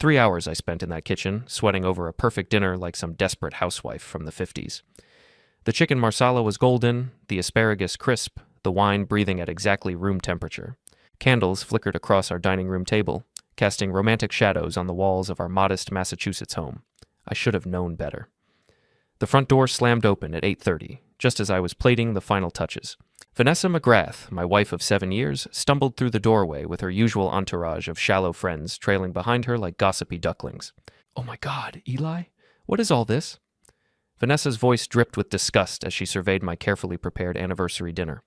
3 hours I spent in that kitchen, sweating over a perfect dinner like some desperate housewife from the 50s. The chicken marsala was golden, the asparagus crisp, the wine breathing at exactly room temperature. Candles flickered across our dining room table, casting romantic shadows on the walls of our modest Massachusetts home. I should have known better. The front door slammed open at 8:30, just as I was plating the final touches. Vanessa McGrath, my wife of 7 years, stumbled through the doorway with her usual entourage of shallow friends trailing behind her like gossipy ducklings. "Oh my God, Eli? What is all this?" Vanessa's voice dripped with disgust as she surveyed my carefully prepared anniversary dinner.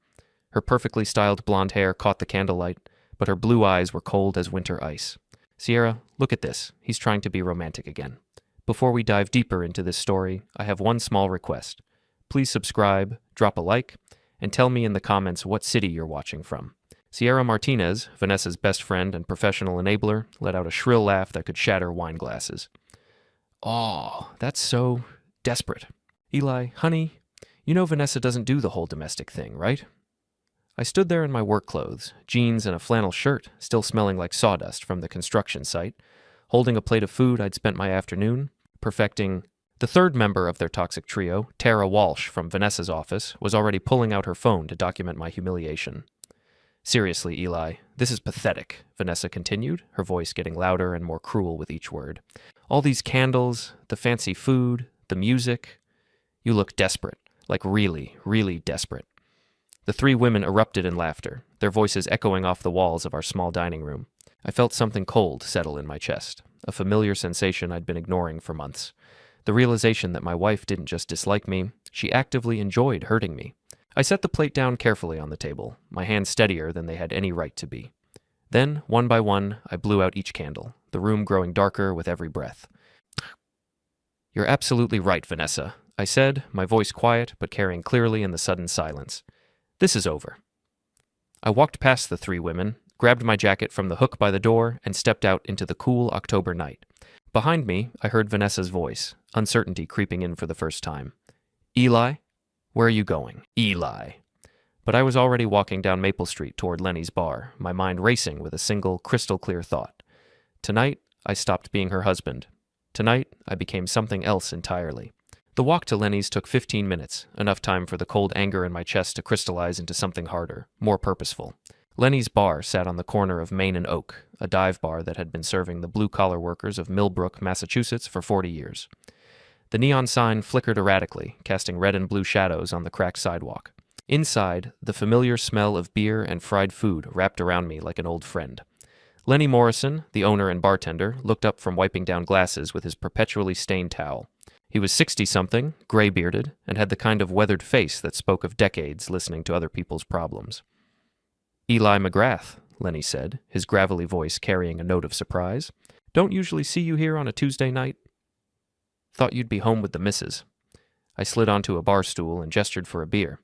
Her perfectly styled blonde hair caught the candlelight, but her blue eyes were cold as winter ice. "Sierra, look at this. He's trying to be romantic again. Before we dive deeper into this story, I have one small request. Please subscribe, drop a like, and tell me in the comments what city you're watching from." Sierra Martinez, Vanessa's best friend and professional enabler, let out a shrill laugh that could shatter wine glasses. "Oh, that's so desperate. Eli, honey, you know Vanessa doesn't do the whole domestic thing, right?" I stood there in my work clothes, jeans and a flannel shirt, still smelling like sawdust from the construction site, holding a plate of food I'd spent my afternoon perfecting. The third member of their toxic trio, Tara Walsh from Vanessa's office, was already pulling out her phone to document my humiliation. "Seriously, Eli, this is pathetic," Vanessa continued, her voice getting louder and more cruel with each word. "All these candles, the fancy food, the music. You look desperate, like really, really desperate." The three women erupted in laughter, their voices echoing off the walls of our small dining room. I felt something cold settle in my chest, a familiar sensation I'd been ignoring for months. The realization that my wife didn't just dislike me, she actively enjoyed hurting me. I set the plate down carefully on the table, my hands steadier than they had any right to be. Then, one by one, I blew out each candle, the room growing darker with every breath. "You're absolutely right, Vanessa," I said, my voice quiet but carrying clearly in the sudden silence. "This is over." I walked past the three women, grabbed my jacket from the hook by the door, and stepped out into the cool October night. Behind me, I heard Vanessa's voice, uncertainty creeping in for the first time. "Eli? Where are you going? Eli?" But I was already walking down Maple Street toward Lenny's bar, my mind racing with a single, crystal-clear thought. Tonight, I stopped being her husband. Tonight, I became something else entirely. The walk to Lenny's took 15 minutes, enough time for the cold anger in my chest to crystallize into something harder, more purposeful. Lenny's bar sat on the corner of Main and Oak, a dive bar that had been serving the blue-collar workers of Millbrook, Massachusetts for 40 years. The neon sign flickered erratically, casting red and blue shadows on the cracked sidewalk. Inside, the familiar smell of beer and fried food wrapped around me like an old friend. Lenny Morrison, the owner and bartender, looked up from wiping down glasses with his perpetually stained towel. He was 60-something, gray-bearded, and had the kind of weathered face that spoke of decades listening to other people's problems. "Eli McGrath," Lenny said, his gravelly voice carrying a note of surprise. "Don't usually see you here on a Tuesday night." "Thought you'd be home with the missus." I slid onto a bar stool and gestured for a beer.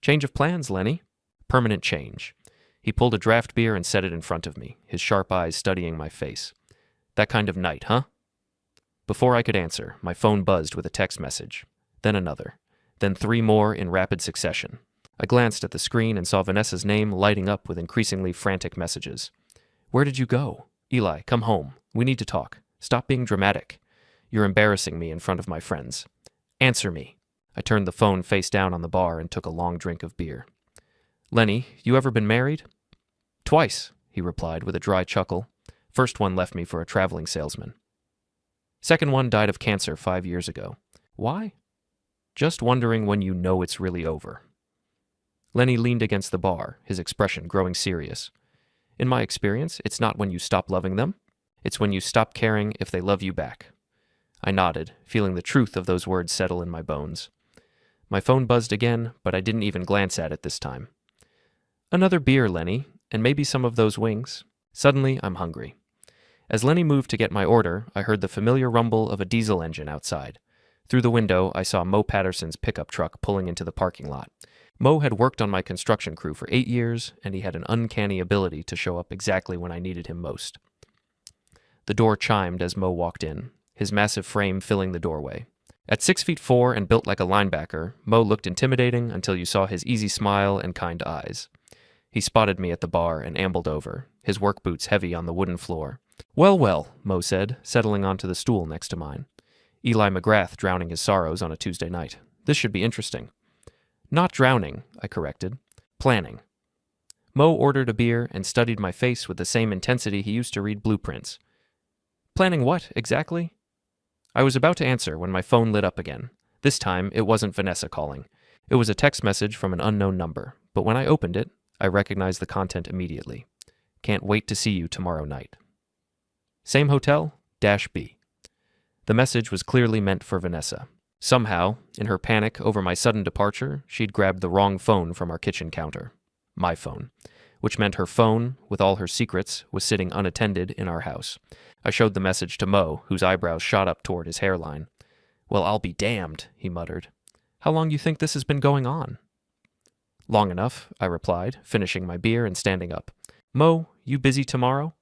"Change of plans, Lenny." "Permanent change." He pulled a draft beer and set it in front of me, his sharp eyes studying my face. "That kind of night, huh?" Before I could answer, my phone buzzed with a text message. Then another. Then three more in rapid succession. I glanced at the screen and saw Vanessa's name lighting up with increasingly frantic messages. "Where did you go? Eli, come home. We need to talk. Stop being dramatic. You're embarrassing me in front of my friends. Answer me." I turned the phone face down on the bar and took a long drink of beer. "Lenny, you ever been married?" "Twice," he replied with a dry chuckle. "First one left me for a traveling salesman. Second one died of cancer 5 years ago. Why? Just wondering when you know it's really over." Lenny leaned against the bar, his expression growing serious. "In my experience, it's not when you stop loving them. It's when you stop caring if they love you back." I nodded, feeling the truth of those words settle in my bones. My phone buzzed again, but I didn't even glance at it this time. "Another beer, Lenny, and maybe some of those wings. Suddenly, I'm hungry." As Lenny moved to get my order, I heard the familiar rumble of a diesel engine outside. Through the window, I saw Mo Patterson's pickup truck pulling into the parking lot. Mo had worked on my construction crew for 8 years, and he had an uncanny ability to show up exactly when I needed him most. The door chimed as Mo walked in, his massive frame filling the doorway. At 6'4" and built like a linebacker, Mo looked intimidating until you saw his easy smile and kind eyes. He spotted me at the bar and ambled over, his work boots heavy on the wooden floor. Well, well, Mo said, settling onto the stool next to mine. Eli McGrath drowning his sorrows on a Tuesday night. This should be interesting. Not drowning, I corrected. Planning. Mo ordered a beer and studied my face with the same intensity he used to read blueprints. Planning what, exactly? I was about to answer when my phone lit up again. This time, it wasn't Vanessa calling. It was a text message from an unknown number, but when I opened it, I recognized the content immediately. Can't wait to see you tomorrow night. Same hotel, -B. The message was clearly meant for Vanessa. Somehow, in her panic over my sudden departure, she'd grabbed the wrong phone from our kitchen counter. My phone. Which meant her phone, with all her secrets, was sitting unattended in our house. I showed the message to Mo, whose eyebrows shot up toward his hairline. Well, I'll be damned, he muttered. How long you think this has been going on? Long enough, I replied, finishing my beer and standing up. Mo, you busy tomorrow?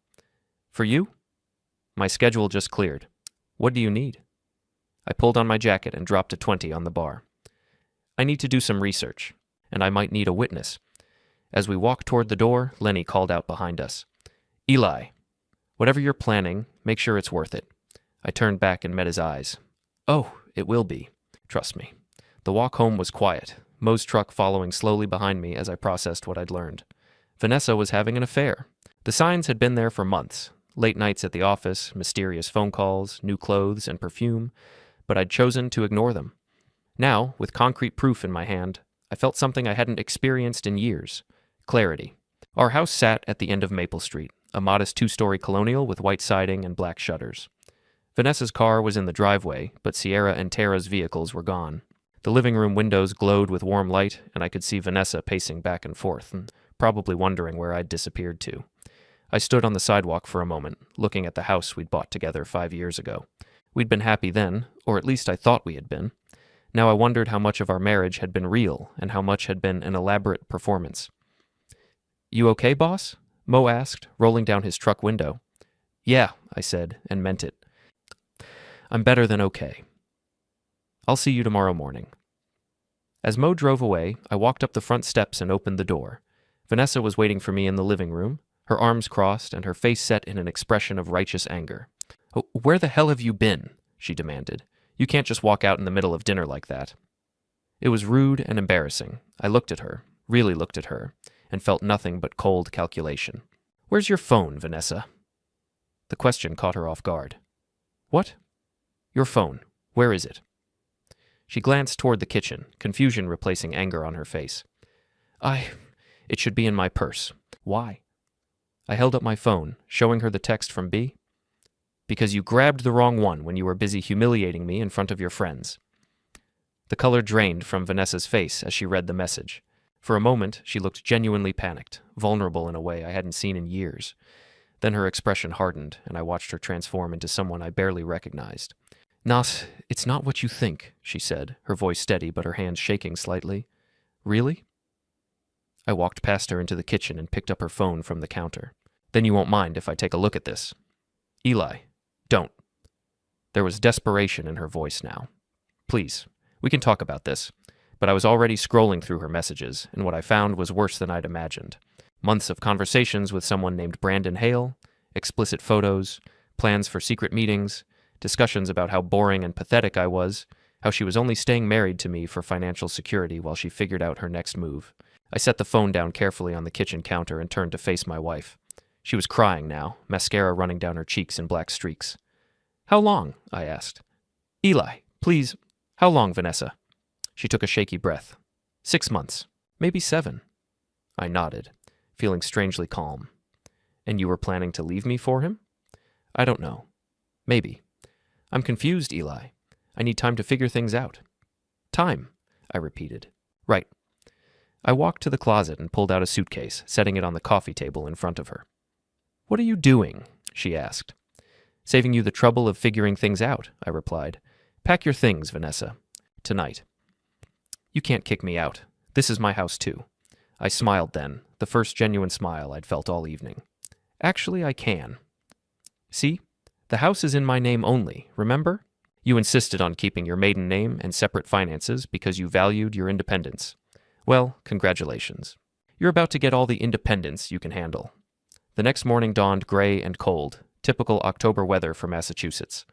For you? My schedule just cleared. What do you need? I pulled on my jacket and dropped a 20 on the bar. I need to do some research, and I might need a witness. As we walked toward the door, Lenny called out behind us. Eli, whatever you're planning, make sure it's worth it. I turned back and met his eyes. Oh, it will be. Trust me. The walk home was quiet, Mo's truck following slowly behind me as I processed what I'd learned. Vanessa was having an affair. The signs had been there for months. Late nights at the office, mysterious phone calls, new clothes, and perfume, but I'd chosen to ignore them. Now, with concrete proof in my hand, I felt something I hadn't experienced in years. Clarity. Our house sat at the end of Maple Street, a modest two-story colonial with white siding and black shutters. Vanessa's car was in the driveway, but Sierra and Tara's vehicles were gone. The living room windows glowed with warm light, and I could see Vanessa pacing back and forth, and probably wondering where I'd disappeared to. I stood on the sidewalk for a moment, looking at the house we'd bought together 5 years ago. We'd been happy then, or at least I thought we had been. Now I wondered how much of our marriage had been real, and how much had been an elaborate performance. You okay, boss? Mo asked, rolling down his truck window. Yeah, I said, and meant it. I'm better than okay. I'll see you tomorrow morning. As Mo drove away, I walked up the front steps and opened the door. Vanessa was waiting for me in the living room, her arms crossed and her face set in an expression of righteous anger. Where the hell have you been? She demanded. You can't just walk out in the middle of dinner like that. It was rude and embarrassing. I looked at her, really looked at her, and felt nothing but cold calculation. Where's your phone, Vanessa? The question caught her off guard. What? Your phone. Where is it? She glanced toward the kitchen, confusion replacing anger on her face. It should be in my purse. Why? I held up my phone, showing her the text from B. Because you grabbed the wrong one when you were busy humiliating me in front of your friends. The color drained from Vanessa's face as she read the message. For a moment, she looked genuinely panicked, vulnerable in a way I hadn't seen in years. Then her expression hardened, and I watched her transform into someone I barely recognized. It's not what you think, she said, her voice steady but her hands shaking slightly. Really? I walked past her into the kitchen and picked up her phone from the counter. Then you won't mind if I take a look at this. Eli, don't. There was desperation in her voice now. Please, we can talk about this. But I was already scrolling through her messages, and what I found was worse than I'd imagined. Months of conversations with someone named Brandon Hale, explicit photos, plans for secret meetings, discussions about how boring and pathetic I was, how she was only staying married to me for financial security while she figured out her next move. I set the phone down carefully on the kitchen counter and turned to face my wife. She was crying now, mascara running down her cheeks in black streaks. How long? I asked. Eli, please. How long, Vanessa? She took a shaky breath. 6 months. Maybe 7. I nodded, feeling strangely calm. And you were planning to leave me for him? I don't know. Maybe. I'm confused, Eli. I need time to figure things out. Time, I repeated. Right. I walked to the closet and pulled out a suitcase, setting it on the coffee table in front of her. What are you doing? She asked. Saving you the trouble of figuring things out, I replied. Pack your things, Vanessa. Tonight. You can't kick me out. This is my house, too. I smiled then, the first genuine smile I'd felt all evening. Actually, I can. See? The house is in my name only, remember? You insisted on keeping your maiden name and separate finances because you valued your independence. Well, congratulations. You're about to get all the independence you can handle. The next morning dawned gray and cold, typical October weather for Massachusetts.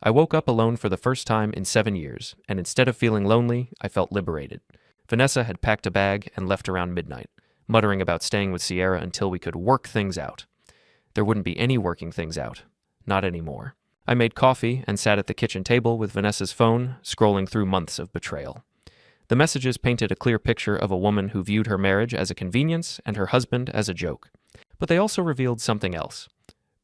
I woke up alone for the first time in 7 years, and instead of feeling lonely, I felt liberated. Vanessa had packed a bag and left around midnight, muttering about staying with Sierra until we could work things out. There wouldn't be any working things out. Not anymore. I made coffee and sat at the kitchen table with Vanessa's phone, scrolling through months of betrayal. The messages painted a clear picture of a woman who viewed her marriage as a convenience and her husband as a joke. But they also revealed something else.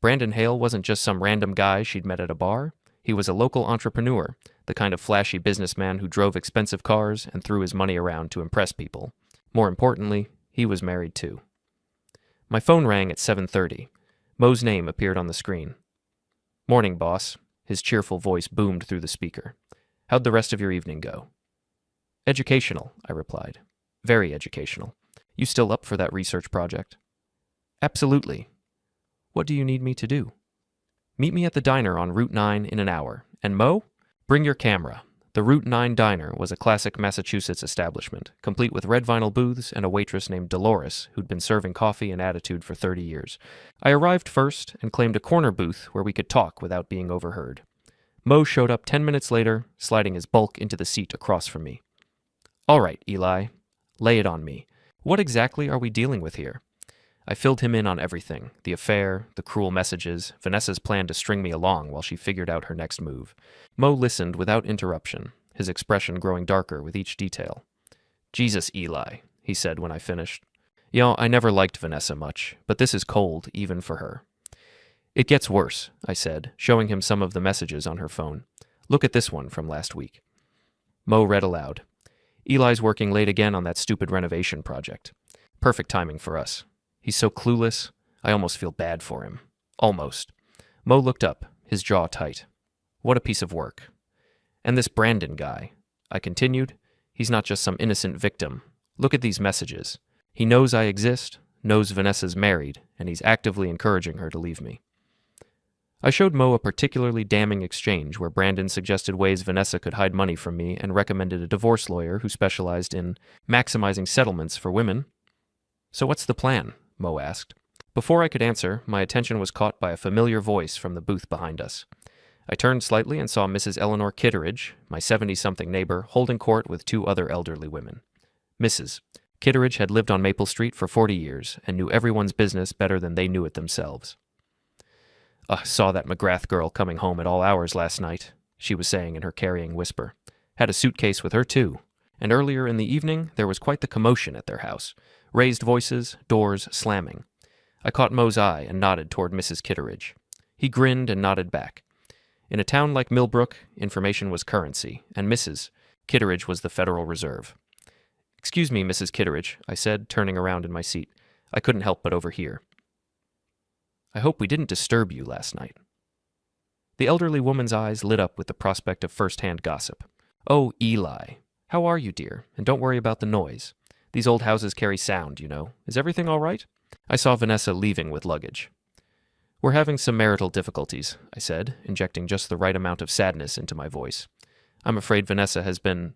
Brandon Hale wasn't just some random guy she'd met at a bar. He was a local entrepreneur, the kind of flashy businessman who drove expensive cars and threw his money around to impress people. More importantly, he was married too. My phone rang at 7:30. Mo's name appeared on the screen. "Morning, boss." His cheerful voice boomed through the speaker. "How'd the rest of your evening go?" "Educational," I replied. "Very educational. You still up for that research project?" "Absolutely." "What do you need me to do?" "Meet me at the diner on Route 9 in an hour. And Mo, bring your camera." The Route 9 diner was a classic Massachusetts establishment, complete with red vinyl booths and a waitress named Dolores, who'd been serving coffee and attitude for 30 years. I arrived first and claimed a corner booth where we could talk without being overheard. Mo showed up 10 minutes later, sliding his bulk into the seat across from me. "All right, Eli, lay it on me. What exactly are we dealing with here?" I filled him in on everything, the affair, the cruel messages, Vanessa's plan to string me along while she figured out her next move. Mo listened without interruption, his expression growing darker with each detail. "Jesus, Eli," he said when I finished. I never liked Vanessa much, but this is cold even for her." "It gets worse," I said, showing him some of the messages on her phone. "Look at this one from last week." Mo read aloud. "Eli's working late again on that stupid renovation project. Perfect timing for us. He's so clueless, I almost feel bad for him. Almost." Mo looked up, his jaw tight. "What a piece of work." "And this Brandon guy," I continued, "he's not just some innocent victim. Look at these messages. He knows I exist, knows Vanessa's married, and he's actively encouraging her to leave me." I showed Mo a particularly damning exchange where Brandon suggested ways Vanessa could hide money from me and recommended a divorce lawyer who specialized in maximizing settlements for women. "So what's the plan?" Mo asked. Before I could answer, my attention was caught by a familiar voice from the booth behind us. I turned slightly and saw Mrs. Eleanor Kitteridge, my 70-something neighbor, holding court with two other elderly women. Mrs. Kitteridge had lived on Maple Street for 40 years and knew everyone's business better than they knew it themselves. "Saw that McGrath girl coming home at all hours last night," she was saying in her carrying whisper. "Had a suitcase with her, too. And earlier in the evening, there was quite the commotion at their house. Raised voices, doors slamming." I caught Mo's eye and nodded toward Mrs. Kitteridge. He grinned and nodded back. In a town like Millbrook, information was currency, and Mrs. Kitteridge was the Federal Reserve. "Excuse me, Mrs. Kitteridge," I said, turning around in my seat. I couldn't help but overhear. "I hope we didn't disturb you last night." The elderly woman's eyes lit up with the prospect of first-hand gossip. "Oh, Eli. How are you, dear? And don't worry about the noise. These old houses carry sound, you know. Is everything all right?" I saw Vanessa leaving with luggage. "We're having some marital difficulties," I said, injecting just the right amount of sadness into my voice. "I'm afraid Vanessa has been...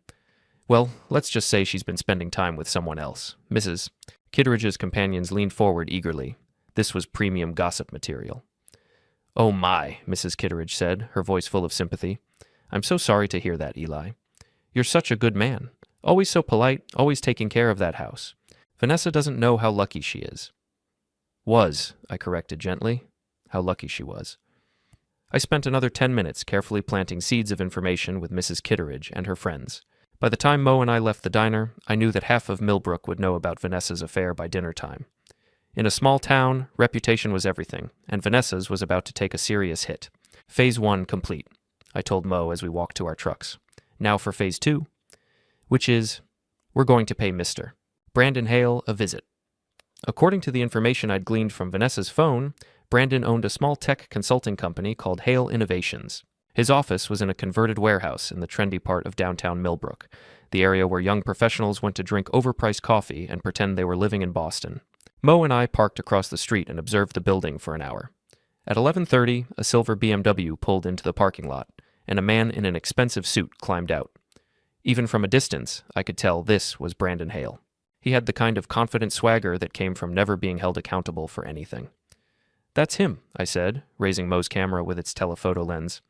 well, let's just say she's been spending time with someone else." Mrs. Kitteridge's companions leaned forward eagerly. This was premium gossip material. "Oh my," Mrs. Kitteridge said, her voice full of sympathy. "I'm so sorry to hear that, Eli. You're such a good man. Always so polite, always taking care of that house. Vanessa doesn't know how lucky she is." "Was," I corrected gently. How lucky she was. I spent another 10 minutes carefully planting seeds of information with Mrs. Kitteridge and her friends. By the time Mo and I left the diner, I knew that half of Millbrook would know about Vanessa's affair by dinner time. In a small town, reputation was everything, and Vanessa's was about to take a serious hit. Phase 1 complete, I told Mo as we walked to our trucks. Now for Phase 2, which is, we're going to pay Mr. Brandon Hale a visit. According to the information I'd gleaned from Vanessa's phone, Brandon owned a small tech consulting company called Hale Innovations. His office was in a converted warehouse in the trendy part of downtown Millbrook, the area where young professionals went to drink overpriced coffee and pretend they were living in Boston. Mo and I parked across the street and observed the building for an hour. At 11:30, a silver BMW pulled into the parking lot, and a man in an expensive suit climbed out. Even from a distance, I could tell this was Brandon Hale. He had the kind of confident swagger that came from never being held accountable for anything. That's him, I said, raising Mo's camera with its telephoto lens.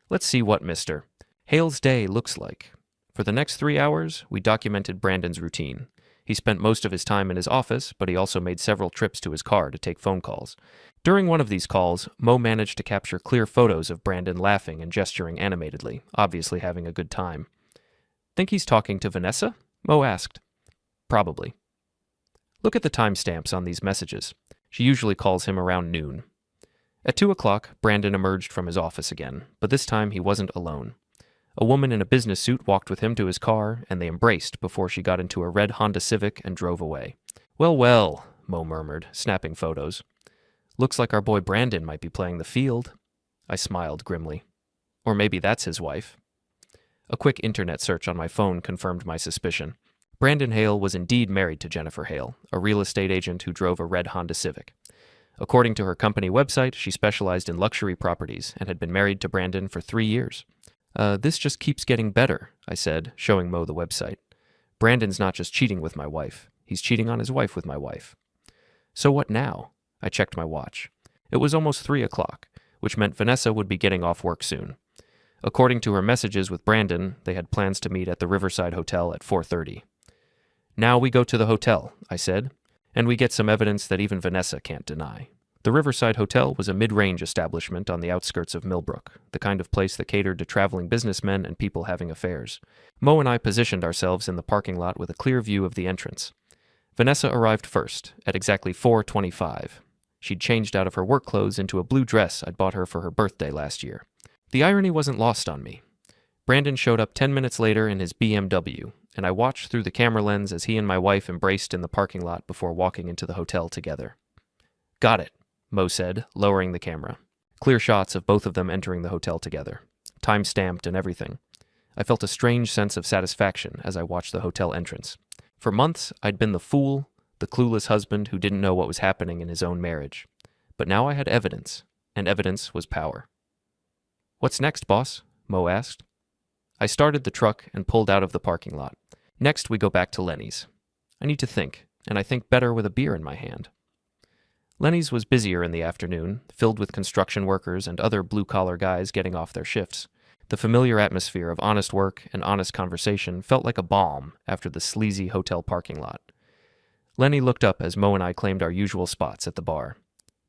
Let's see what Mr. Hale's day looks like. For the next 3 hours, we documented Brandon's routine. He spent most of his time in his office, but he also made several trips to his car to take phone calls. During one of these calls, Mo managed to capture clear photos of Brandon laughing and gesturing animatedly, obviously having a good time. Think he's talking to Vanessa? Mo asked. Probably. Look at the timestamps on these messages. She usually calls him around noon. At 2 o'clock, Brandon emerged from his office again, but this time he wasn't alone. A woman in a business suit walked with him to his car, and they embraced before she got into a red Honda Civic and drove away. Well, well, Mo murmured, snapping photos. Looks like our boy Brandon might be playing the field. I smiled grimly. Or maybe that's his wife. A quick internet search on my phone confirmed my suspicion. Brandon Hale was indeed married to Jennifer Hale, a real estate agent who drove a red Honda Civic. According to her company website, she specialized in luxury properties and had been married to Brandon for 3 years. This just keeps getting better, I said, showing Mo the website. Brandon's not just cheating with my wife. He's cheating on his wife with my wife. So what now? I checked my watch. It was almost 3 o'clock, which meant Vanessa would be getting off work soon. According to her messages with Brandon, they had plans to meet at the Riverside Hotel at 4:30. Now we go to the hotel, I said, and we get some evidence that even Vanessa can't deny. The Riverside Hotel was a mid-range establishment on the outskirts of Millbrook, the kind of place that catered to traveling businessmen and people having affairs. Mo and I positioned ourselves in the parking lot with a clear view of the entrance. Vanessa arrived first, at exactly 4:25. She'd changed out of her work clothes into a blue dress I'd bought her for her birthday last year. The irony wasn't lost on me. Brandon showed up 10 minutes later in his BMW, and I watched through the camera lens as he and my wife embraced in the parking lot before walking into the hotel together. Got it, Mo said, lowering the camera. Clear shots of both of them entering the hotel together. Time-stamped and everything. I felt a strange sense of satisfaction as I watched the hotel entrance. For months, I'd been the fool, the clueless husband who didn't know what was happening in his own marriage. But now I had evidence, and evidence was power. What's next, boss? Mo asked. I started the truck and pulled out of the parking lot. Next, we go back to Lenny's. I need to think, and I think better with a beer in my hand. Lenny's was busier in the afternoon, filled with construction workers and other blue-collar guys getting off their shifts. The familiar atmosphere of honest work and honest conversation felt like a balm after the sleazy hotel parking lot. Lenny looked up as Mo and I claimed our usual spots at the bar.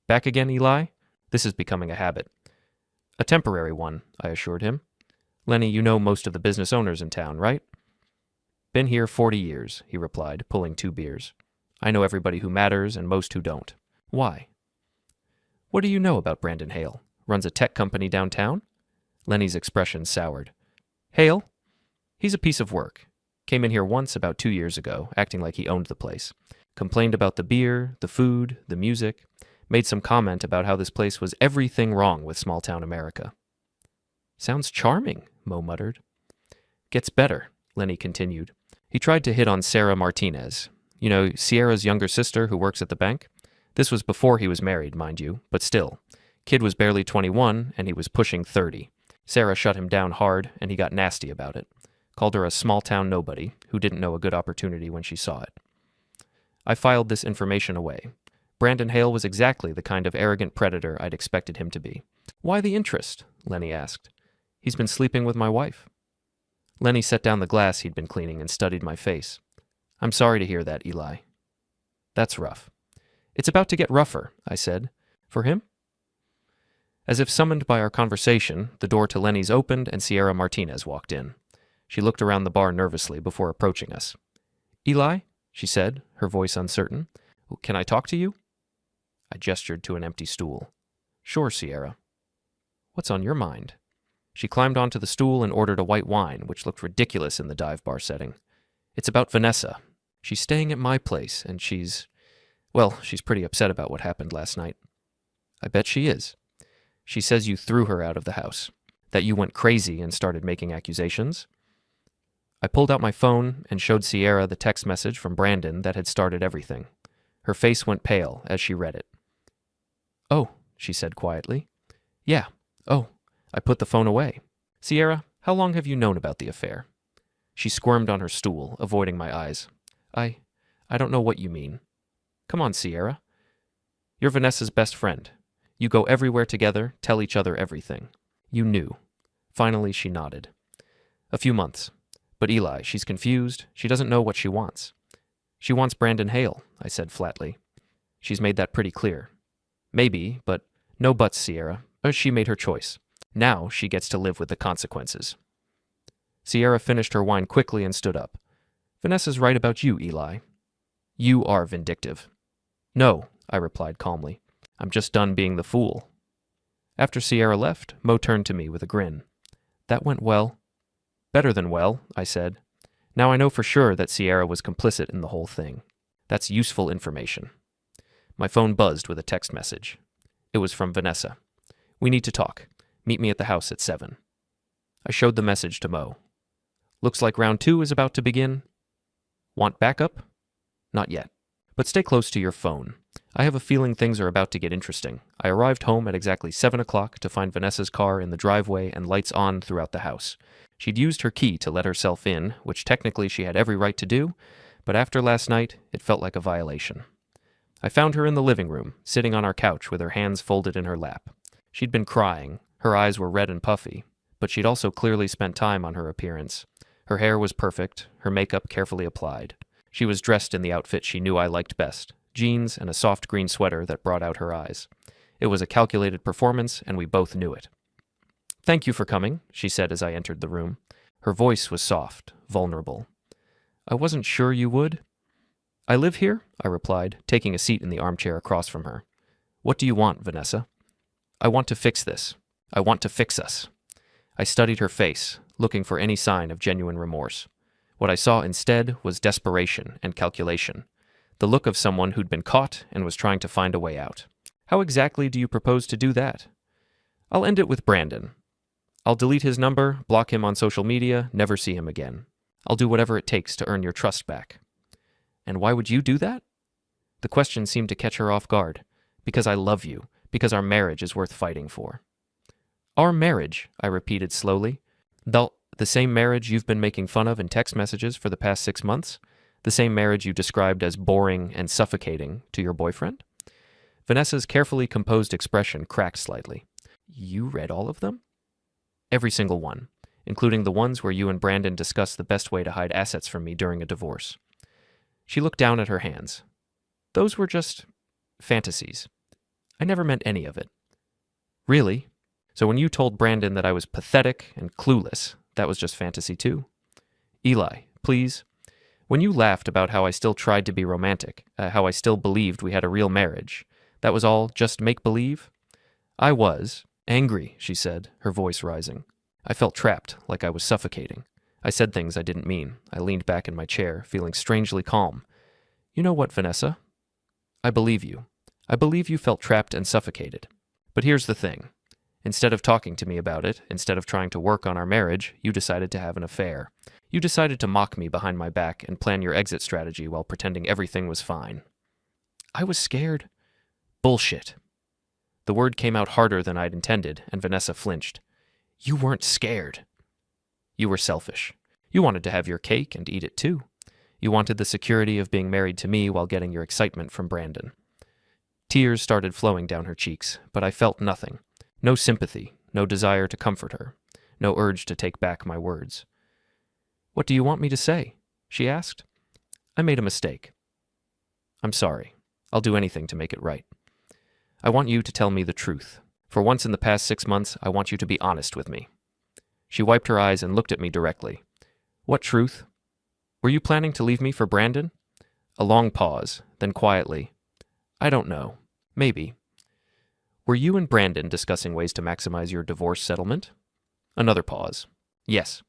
Back again, Eli? This is becoming a habit. A temporary one, I assured him. Lenny, you know most of the business owners in town, right? Been here 40 years, he replied, pulling 2 beers. I know everybody who matters and most who don't. Why? What do you know about Brandon Hale? Runs a tech company downtown? Lenny's expression soured. Hale? He's a piece of work. Came in here once about 2 years ago, acting like he owned the place. Complained about the beer, the food, the music. Made some comment about how this place was everything wrong with small-town America. Sounds charming, Mo muttered. Gets better, Lenny continued. He tried to hit on Sarah Martinez. You know, Sierra's younger sister who works at the bank? This was before he was married, mind you, but still. Kid was barely 21, and he was pushing 30. Sarah shut him down hard, and he got nasty about it. Called her a small-town nobody who didn't know a good opportunity when she saw it. I filed this information away. Brandon Hale was exactly the kind of arrogant predator I'd expected him to be. Why the interest? Lenny asked. He's been sleeping with my wife. Lenny set down the glass he'd been cleaning and studied my face. I'm sorry to hear that, Eli. That's rough. It's about to get rougher, I said. For him? As if summoned by our conversation, the door to Lenny's opened and Sierra Martinez walked in. She looked around the bar nervously before approaching us. Eli, she said, her voice uncertain, can I talk to you? I gestured to an empty stool. Sure, Sierra. What's on your mind? She climbed onto the stool and ordered a white wine, which looked ridiculous in the dive bar setting. It's about Vanessa. She's staying at my place, and she's pretty upset about what happened last night. I bet she is. She says you threw her out of the house, that you went crazy and started making accusations. I pulled out my phone and showed Sierra the text message from Brandon that had started everything. Her face went pale as she read it. Oh, she said quietly. Yeah, oh. I put the phone away. Sierra, how long have you known about the affair? She squirmed on her stool, avoiding my eyes. I don't know what you mean. Come on, Sierra. You're Vanessa's best friend. You go everywhere together, tell each other everything. You knew. Finally, she nodded. A few months. But Eli, she's confused. She doesn't know what she wants. She wants Brandon Hale, I said flatly. She's made that pretty clear. Maybe, but no buts, Sierra. She made her choice. Now she gets to live with the consequences. Sierra finished her wine quickly and stood up. Vanessa's right about you, Eli. You are vindictive. No, I replied calmly. I'm just done being the fool. After Sierra left, Mo turned to me with a grin. That went well. Better than well, I said. Now I know for sure that Sierra was complicit in the whole thing. That's useful information. My phone buzzed with a text message. It was from Vanessa. We need to talk. Meet me at the house at 7. I showed the message to Mo. Looks like round 2 is about to begin. Want backup? Not yet. But stay close to your phone. I have a feeling things are about to get interesting. I arrived home at exactly 7 o'clock to find Vanessa's car in the driveway and lights on throughout the house. She'd used her key to let herself in, which technically she had every right to do, but after last night, it felt like a violation. I found her in the living room, sitting on our couch with her hands folded in her lap. She'd been crying. Her eyes were red and puffy, but she'd also clearly spent time on her appearance. Her hair was perfect, her makeup carefully applied. She was dressed in the outfit she knew I liked best, jeans and a soft green sweater that brought out her eyes. It was a calculated performance, and we both knew it. Thank you for coming, she said as I entered the room. Her voice was soft, vulnerable. I wasn't sure you would. I live here, I replied, taking a seat in the armchair across from her. What do you want, Vanessa? I want to fix this. I want to fix us. I studied her face, looking for any sign of genuine remorse. What I saw instead was desperation and calculation, the look of someone who'd been caught and was trying to find a way out. How exactly do you propose to do that? I'll end it with Brandon. I'll delete his number, block him on social media, never see him again. I'll do whatever it takes to earn your trust back. And why would you do that? The question seemed to catch her off guard. Because I love you. Because our marriage is worth fighting for. Our marriage, I repeated slowly. The same marriage you've been making fun of in text messages for the past 6 months? The same marriage you described as boring and suffocating to your boyfriend? Vanessa's carefully composed expression cracked slightly. You read all of them? Every single one, including the ones where you and Brandon discussed the best way to hide assets from me during a divorce. She looked down at her hands. Those were just fantasies. I never meant any of it. Really? So when you told Brandon that I was pathetic and clueless, that was just fantasy too? Eli, please. When you laughed about how I still tried to be romantic, how I still believed we had a real marriage, that was all just make-believe? I was angry, she said, her voice rising. I felt trapped, like I was suffocating. I said things I didn't mean. I leaned back in my chair, feeling strangely calm. You know what, Vanessa? I believe you. I believe you felt trapped and suffocated. But here's the thing. Instead of talking to me about it, instead of trying to work on our marriage, you decided to have an affair. You decided to mock me behind my back and plan your exit strategy while pretending everything was fine. I was scared. Bullshit. The word came out harder than I'd intended, and Vanessa flinched. You weren't scared. You were selfish. You wanted to have your cake and eat it too. You wanted the security of being married to me while getting your excitement from Brandon. Tears started flowing down her cheeks, but I felt nothing. No sympathy, no desire to comfort her, no urge to take back my words. What do you want me to say? She asked. I made a mistake. I'm sorry. I'll do anything to make it right. I want you to tell me the truth. For once in the past 6 months, I want you to be honest with me. She wiped her eyes and looked at me directly. What truth? Were you planning to leave me for Brandon? A long pause, then quietly. I don't know. Maybe. Were you and Brandon discussing ways to maximize your divorce settlement? Another pause. Yes.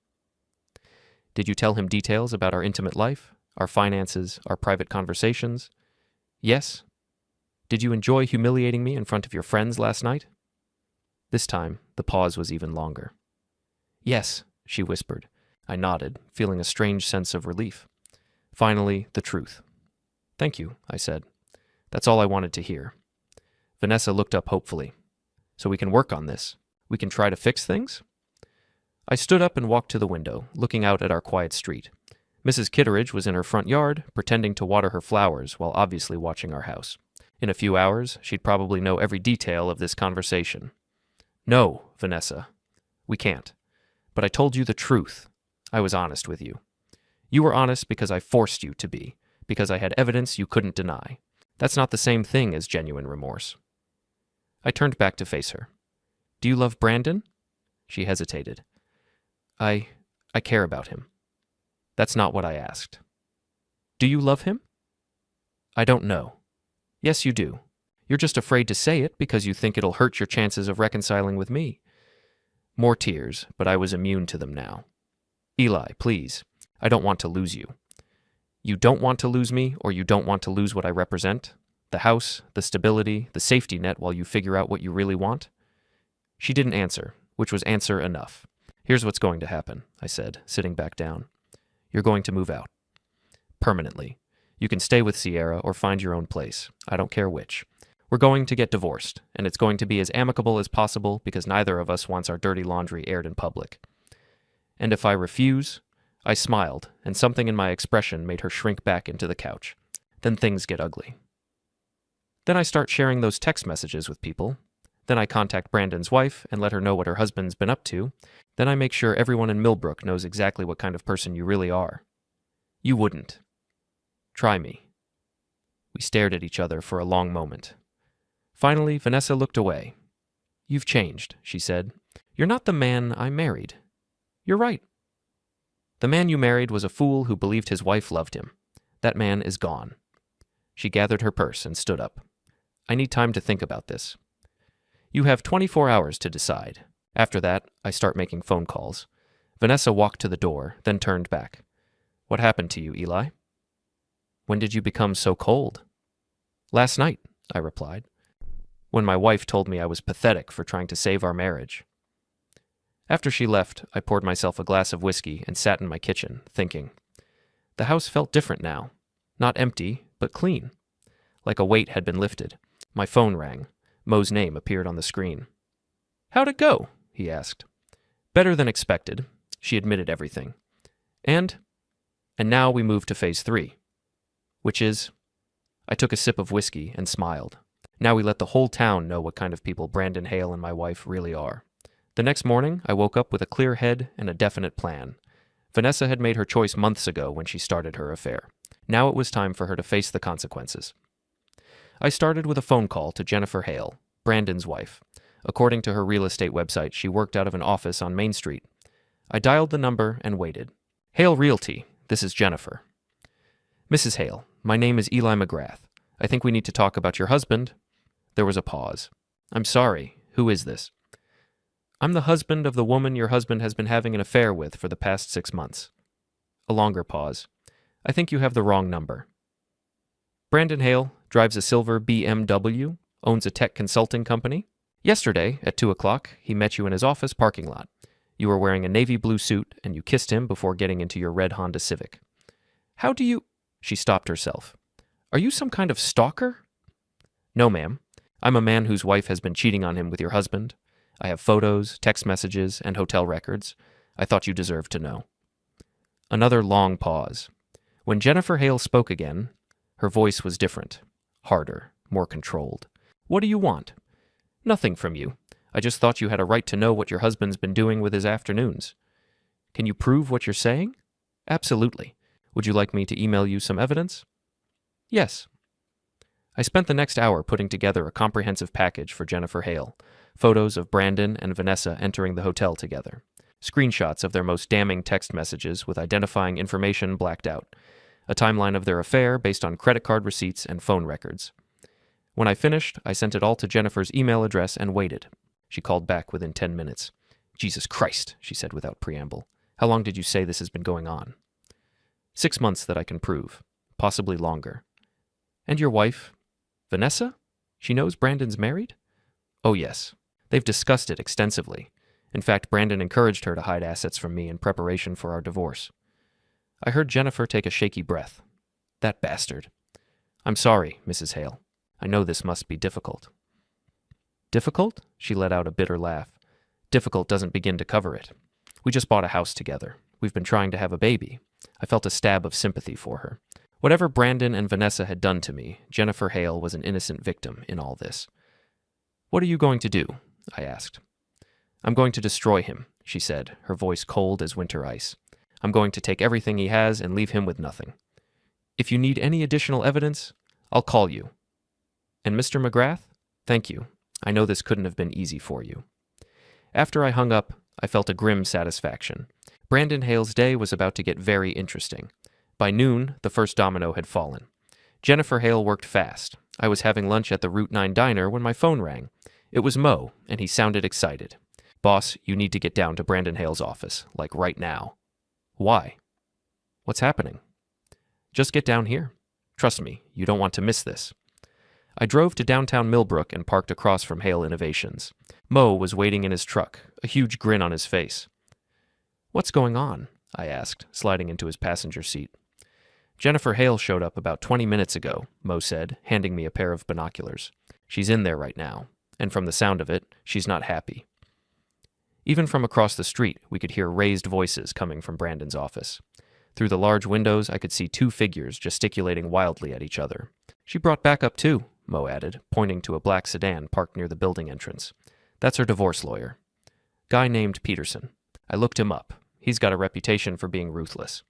Did you tell him details about our intimate life, our finances, our private conversations? Yes. Did you enjoy humiliating me in front of your friends last night? This time, the pause was even longer. Yes, she whispered. I nodded, feeling a strange sense of relief. Finally, the truth. Thank you, I said. That's all I wanted to hear. Vanessa looked up hopefully. So we can work on this. We can try to fix things? I stood up and walked to the window, looking out at our quiet street. Mrs. Kitteridge was in her front yard, pretending to water her flowers while obviously watching our house. In a few hours, she'd probably know every detail of this conversation. No, Vanessa, we can't. But I told you the truth. I was honest with you. You were honest because I forced you to be, because I had evidence you couldn't deny. That's not the same thing as genuine remorse. I turned back to face her. Do you love Brandon? She hesitated. I care about him. That's not what I asked. Do you love him? I don't know. Yes, you do. You're just afraid to say it because you think it'll hurt your chances of reconciling with me. More tears, but I was immune to them now. Eli, please. I don't want to lose you. You don't want to lose me, or you don't want to lose what I represent? The house, the stability, the safety net while you figure out what you really want? She didn't answer, which was answer enough. Here's what's going to happen, I said, sitting back down. You're going to move out. Permanently. You can stay with Sierra or find your own place. I don't care which. We're going to get divorced, and it's going to be as amicable as possible because neither of us wants our dirty laundry aired in public. And if I refuse, I smiled, and something in my expression made her shrink back into the couch. Then things get ugly. Then I start sharing those text messages with people. Then I contact Brandon's wife and let her know what her husband's been up to. Then I make sure everyone in Millbrook knows exactly what kind of person you really are. You wouldn't. Try me. We stared at each other for a long moment. Finally, Vanessa looked away. You've changed, she said. You're not the man I married. You're right. The man you married was a fool who believed his wife loved him. That man is gone. She gathered her purse and stood up. I need time to think about this. You have 24 hours to decide. After that, I start making phone calls. Vanessa walked to the door, then turned back. What happened to you, Eli? When did you become so cold? Last night, I replied. When my wife told me I was pathetic for trying to save our marriage. After she left, I poured myself a glass of whiskey and sat in my kitchen, thinking. The house felt different now. Not empty, but clean. Like a weight had been lifted. My phone rang. Mo's name appeared on the screen. How'd it go? He asked. Better than expected. She admitted everything. And now we move to phase 3. Which is? I took a sip of whiskey and smiled. Now we let the whole town know what kind of people Brandon Hale and my wife really are. The next morning, I woke up with a clear head and a definite plan. Vanessa had made her choice months ago when she started her affair. Now it was time for her to face the consequences. I started with a phone call to Jennifer Hale, Brandon's wife. According to her real estate website, she worked out of an office on Main Street. I dialed the number and waited. Hale Realty, this is Jennifer. Mrs. Hale, my name is Eli McGrath. I think we need to talk about your husband. There was a pause. I'm sorry, who is this? I'm the husband of the woman your husband has been having an affair with for the past 6 months. A longer pause. I think you have the wrong number. Brandon Hale drives a silver BMW, owns a tech consulting company. Yesterday, at 2 o'clock, he met you in his office parking lot. You were wearing a navy blue suit, and you kissed him before getting into your red Honda Civic. How do you... She stopped herself. Are you some kind of stalker? No, ma'am. I'm a man whose wife has been cheating on him with your husband. I have photos, text messages, and hotel records. I thought you deserved to know. Another long pause. When Jennifer Hale spoke again, her voice was different, harder, more controlled. What do you want? Nothing from you. I just thought you had a right to know what your husband's been doing with his afternoons. Can you prove what you're saying? Absolutely. Would you like me to email you some evidence? Yes. I spent the next hour putting together a comprehensive package for Jennifer Hale. Photos of Brandon and Vanessa entering the hotel together. Screenshots of their most damning text messages with identifying information blacked out. A timeline of their affair based on credit card receipts and phone records. When I finished, I sent it all to Jennifer's email address and waited. She called back within 10 minutes. Jesus Christ, she said without preamble. How long did you say this has been going on? 6 months that I can prove. Possibly longer. And your wife, Vanessa? She knows Brandon's married? Oh, yes. They've discussed it extensively. In fact, Brandon encouraged her to hide assets from me in preparation for our divorce. I heard Jennifer take a shaky breath. That bastard. I'm sorry, Mrs. Hale. I know this must be difficult. Difficult? She let out a bitter laugh. Difficult doesn't begin to cover it. We just bought a house together. We've been trying to have a baby. I felt a stab of sympathy for her. Whatever Brandon and Vanessa had done to me, Jennifer Hale was an innocent victim in all this. "What are you going to do?" I asked. "I'm going to destroy him," she said, her voice cold as winter ice. "I'm going to take everything he has and leave him with nothing. If you need any additional evidence, I'll call you. And Mr. McGrath, thank you. I know this couldn't have been easy for you." After I hung up, I felt a grim satisfaction. Brandon Hale's day was about to get very interesting. By noon, the first domino had fallen. Jennifer Hale worked fast. I was having lunch at the Route 9 diner when my phone rang. It was Mo, and he sounded excited. "Boss, you need to get down to Brandon Hale's office, like right now." "Why?" "What's happening?" "Just get down here. Trust me, you don't want to miss this." I drove to downtown Millbrook and parked across from Hale Innovations. Mo was waiting in his truck, a huge grin on his face. "What's going on?" I asked, sliding into his passenger seat. "Jennifer Hale showed up about 20 minutes ago," Mo said, handing me a pair of binoculars. "She's in there right now, and from the sound of it, she's not happy." Even from across the street, we could hear raised voices coming from Brandon's office. Through the large windows, I could see two figures gesticulating wildly at each other. "She brought backup too," Mo added, pointing to a black sedan parked near the building entrance. "That's her divorce lawyer. Guy named Peterson. I looked him up. He's got a reputation for being ruthless."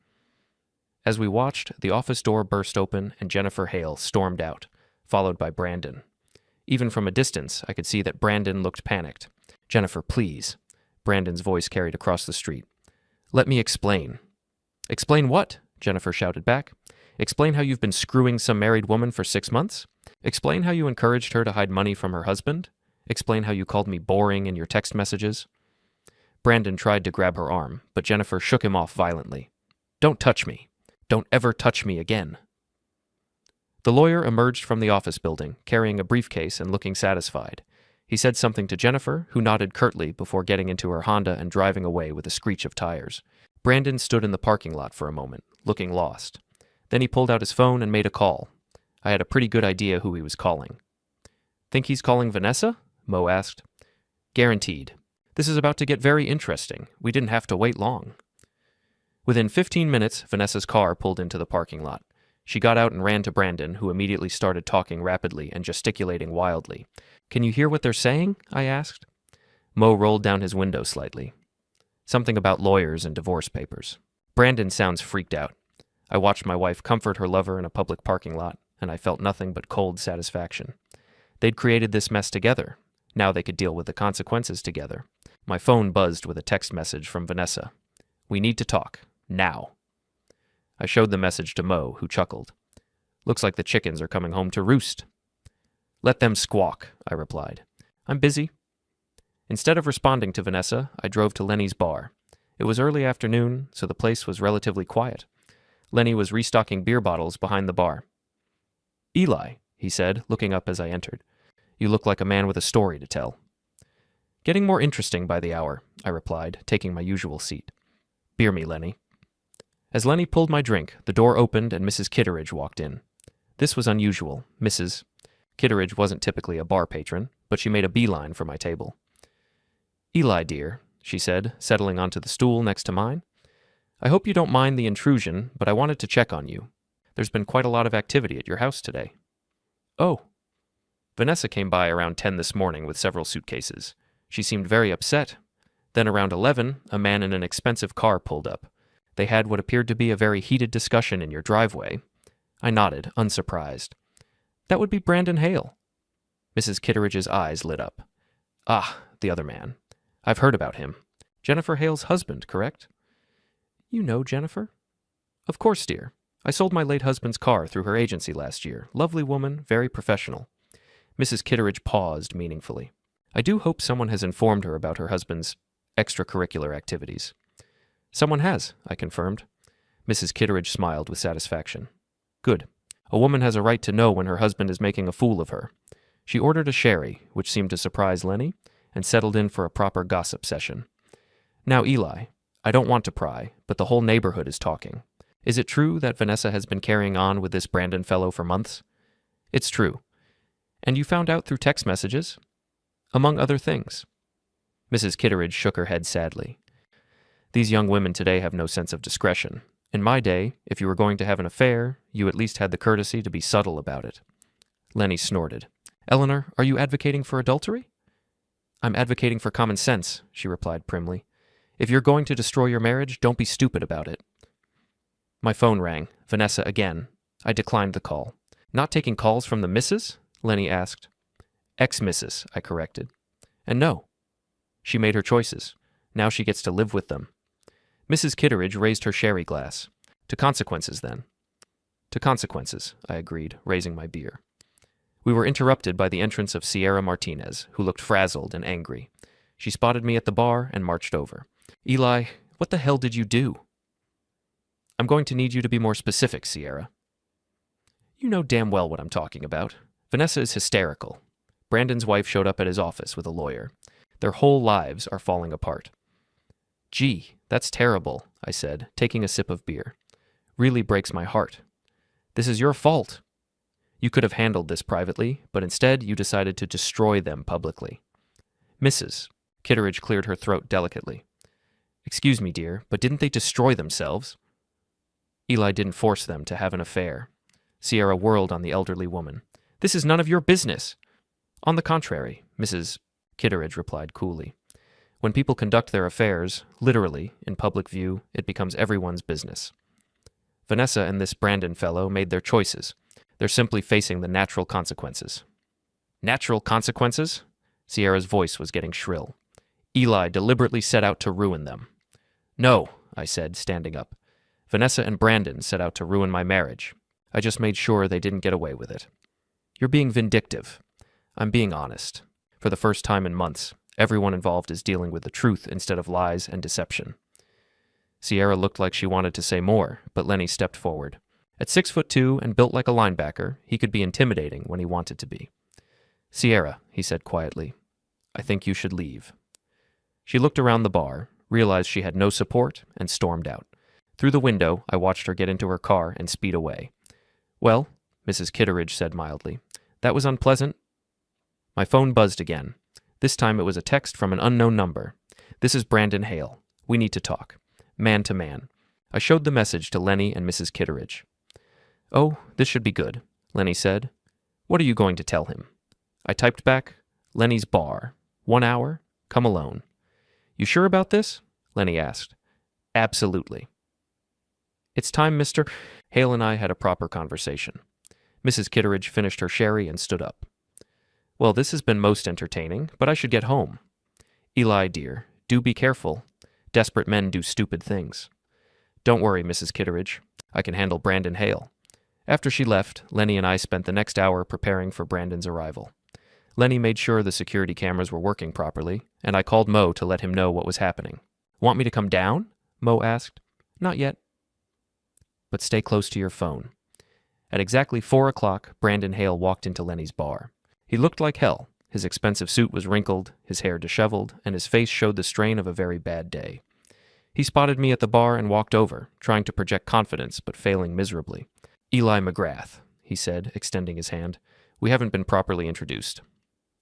As we watched, the office door burst open and Jennifer Hale stormed out, followed by Brandon. Even from a distance, I could see that Brandon looked panicked. "Jennifer, please." Brandon's voice carried across the street. "Let me explain." "Explain what?" Jennifer shouted back. "Explain how you've been screwing some married woman for 6 months? Explain how you encouraged her to hide money from her husband? Explain how you called me boring in your text messages?" Brandon tried to grab her arm, but Jennifer shook him off violently. "Don't touch me. Don't ever touch me again." The lawyer emerged from the office building, carrying a briefcase and looking satisfied. He said something to Jennifer, who nodded curtly before getting into her Honda and driving away with a screech of tires. Brandon stood in the parking lot for a moment, looking lost. Then he pulled out his phone and made a call. I had a pretty good idea who he was calling. "Think he's calling Vanessa?" Mo asked. "Guaranteed. This is about to get very interesting. We didn't have to wait long." Within 15 minutes, Vanessa's car pulled into the parking lot. She got out and ran to Brandon, who immediately started talking rapidly and gesticulating wildly. "Can you hear what they're saying?" I asked. Mo rolled down his window slightly. "Something about lawyers and divorce papers." Brandon sounds freaked out. I watched my wife comfort her lover in a public parking lot, and I felt nothing but cold satisfaction. They'd created this mess together. Now they could deal with the consequences together. My phone buzzed with a text message from Vanessa. "We need to talk. Now." I showed the message to Mo, who chuckled. "Looks like the chickens are coming home to roost." "Let them squawk," I replied. "I'm busy." Instead of responding to Vanessa, I drove to Lenny's bar. It was early afternoon, so the place was relatively quiet. Lenny was restocking beer bottles behind the bar. "Eli," he said, looking up as I entered. "You look like a man with a story to tell." "Getting more interesting by the hour," I replied, taking my usual seat. "Beer me, Lenny." As Lenny pulled my drink, the door opened and Mrs. Kitteridge walked in. This was unusual. Mrs. Kitteridge wasn't typically a bar patron, but she made a beeline for my table. "Eli, dear," she said, settling onto the stool next to mine. "I hope you don't mind the intrusion, but I wanted to check on you. There's been quite a lot of activity at your house today." "Oh." Vanessa came by around 10 this morning with several suitcases. She seemed very upset. Then around 11, a man in an expensive car pulled up. They had what appeared to be a very heated discussion in your driveway. I nodded, unsurprised. "That would be Brandon Hale." Mrs. Kitteridge's eyes lit up. "Ah, the other man. I've heard about him. Jennifer Hale's husband, correct?" "You know Jennifer?" "Of course, dear. I sold my late husband's car through her agency last year. Lovely woman, very professional." Mrs. Kitteridge paused meaningfully. "I do hope someone has informed her about her husband's extracurricular activities." "Someone has," I confirmed. Mrs. Kitteridge smiled with satisfaction. "Good. A woman has a right to know when her husband is making a fool of her." She ordered a sherry, which seemed to surprise Lenny, and settled in for a proper gossip session. "Now, Eli, I don't want to pry, but the whole neighborhood is talking. Is it true that Vanessa has been carrying on with this Brandon fellow for months?" "It's true." "And you found out through text messages?" "Among other things." Mrs. Kitteridge shook her head sadly. "These young women today have no sense of discretion. In my day, if you were going to have an affair, you at least had the courtesy to be subtle about it. Lenny snorted. Eleanor, are you advocating for adultery? I'm advocating for common sense, she replied primly. If you're going to destroy your marriage, don't be stupid about it. My phone rang. Vanessa again. I declined the call. Not taking calls from the missus? Lenny asked. Ex-missus, I corrected. And no. She made her choices. Now she gets to live with them. Mrs. Kitteridge raised her sherry glass. To consequences, then. To consequences, I agreed, raising my beer. We were interrupted by the entrance of Sierra Martinez, who looked frazzled and angry. She spotted me at the bar and marched over. Eli, what the hell did you do? I'm going to need you to be more specific, Sierra. You know damn well what I'm talking about. Vanessa is hysterical. Brandon's wife showed up at his office with a lawyer. Their whole lives are falling apart. Gee, that's terrible, I said, taking a sip of beer. Really breaks my heart. This is your fault. You could have handled this privately, but instead you decided to destroy them publicly. Mrs. Kitteridge cleared her throat delicately. Excuse me, dear, but didn't they destroy themselves? Eli didn't force them to have an affair. Sierra whirled on the elderly woman. This is none of your business. On the contrary, Mrs. Kitteridge replied coolly. When people conduct their affairs, literally, in public view, it becomes everyone's business. Vanessa and this Brandon fellow made their choices. They're simply facing the natural consequences. Natural consequences? Sierra's voice was getting shrill. Eli deliberately set out to ruin them. No, I said, standing up. Vanessa and Brandon set out to ruin my marriage. I just made sure they didn't get away with it. You're being vindictive. I'm being honest. For the first time in months, everyone involved is dealing with the truth instead of lies and deception. Sierra looked like she wanted to say more, but Lenny stepped forward. At 6'2" and built like a linebacker, he could be intimidating when he wanted to be. Sierra, he said quietly, I think you should leave. She looked around the bar, realized she had no support, and stormed out. Through the window, I watched her get into her car and speed away. Well, Mrs. Kitteridge said mildly, that was unpleasant. My phone buzzed again. This time it was a text from an unknown number. This is Brandon Hale. We need to talk. Man to man. I showed the message to Lenny and Mrs. Kitteridge. Oh, this should be good, Lenny said. What are you going to tell him? I typed back, Lenny's bar. 1 hour. Come alone. You sure about this? Lenny asked. Absolutely. It's time, Mr. Hale and I had a proper conversation. Mrs. Kitteridge finished her sherry and stood up. Well, this has been most entertaining, but I should get home. Eli, dear, do be careful. Desperate men do stupid things. Don't worry, Mrs. Kitteridge. I can handle Brandon Hale. After she left, Lenny and I spent the next hour preparing for Brandon's arrival. Lenny made sure the security cameras were working properly, and I called Mo to let him know what was happening. Want me to come down? Mo asked. Not yet. But stay close to your phone. At exactly 4 o'clock, Brandon Hale walked into Lenny's bar. He looked like hell. His expensive suit was wrinkled, his hair disheveled, and his face showed the strain of a very bad day. He spotted me at the bar and walked over, trying to project confidence but failing miserably. Eli McGrath, he said, extending his hand. We haven't been properly introduced.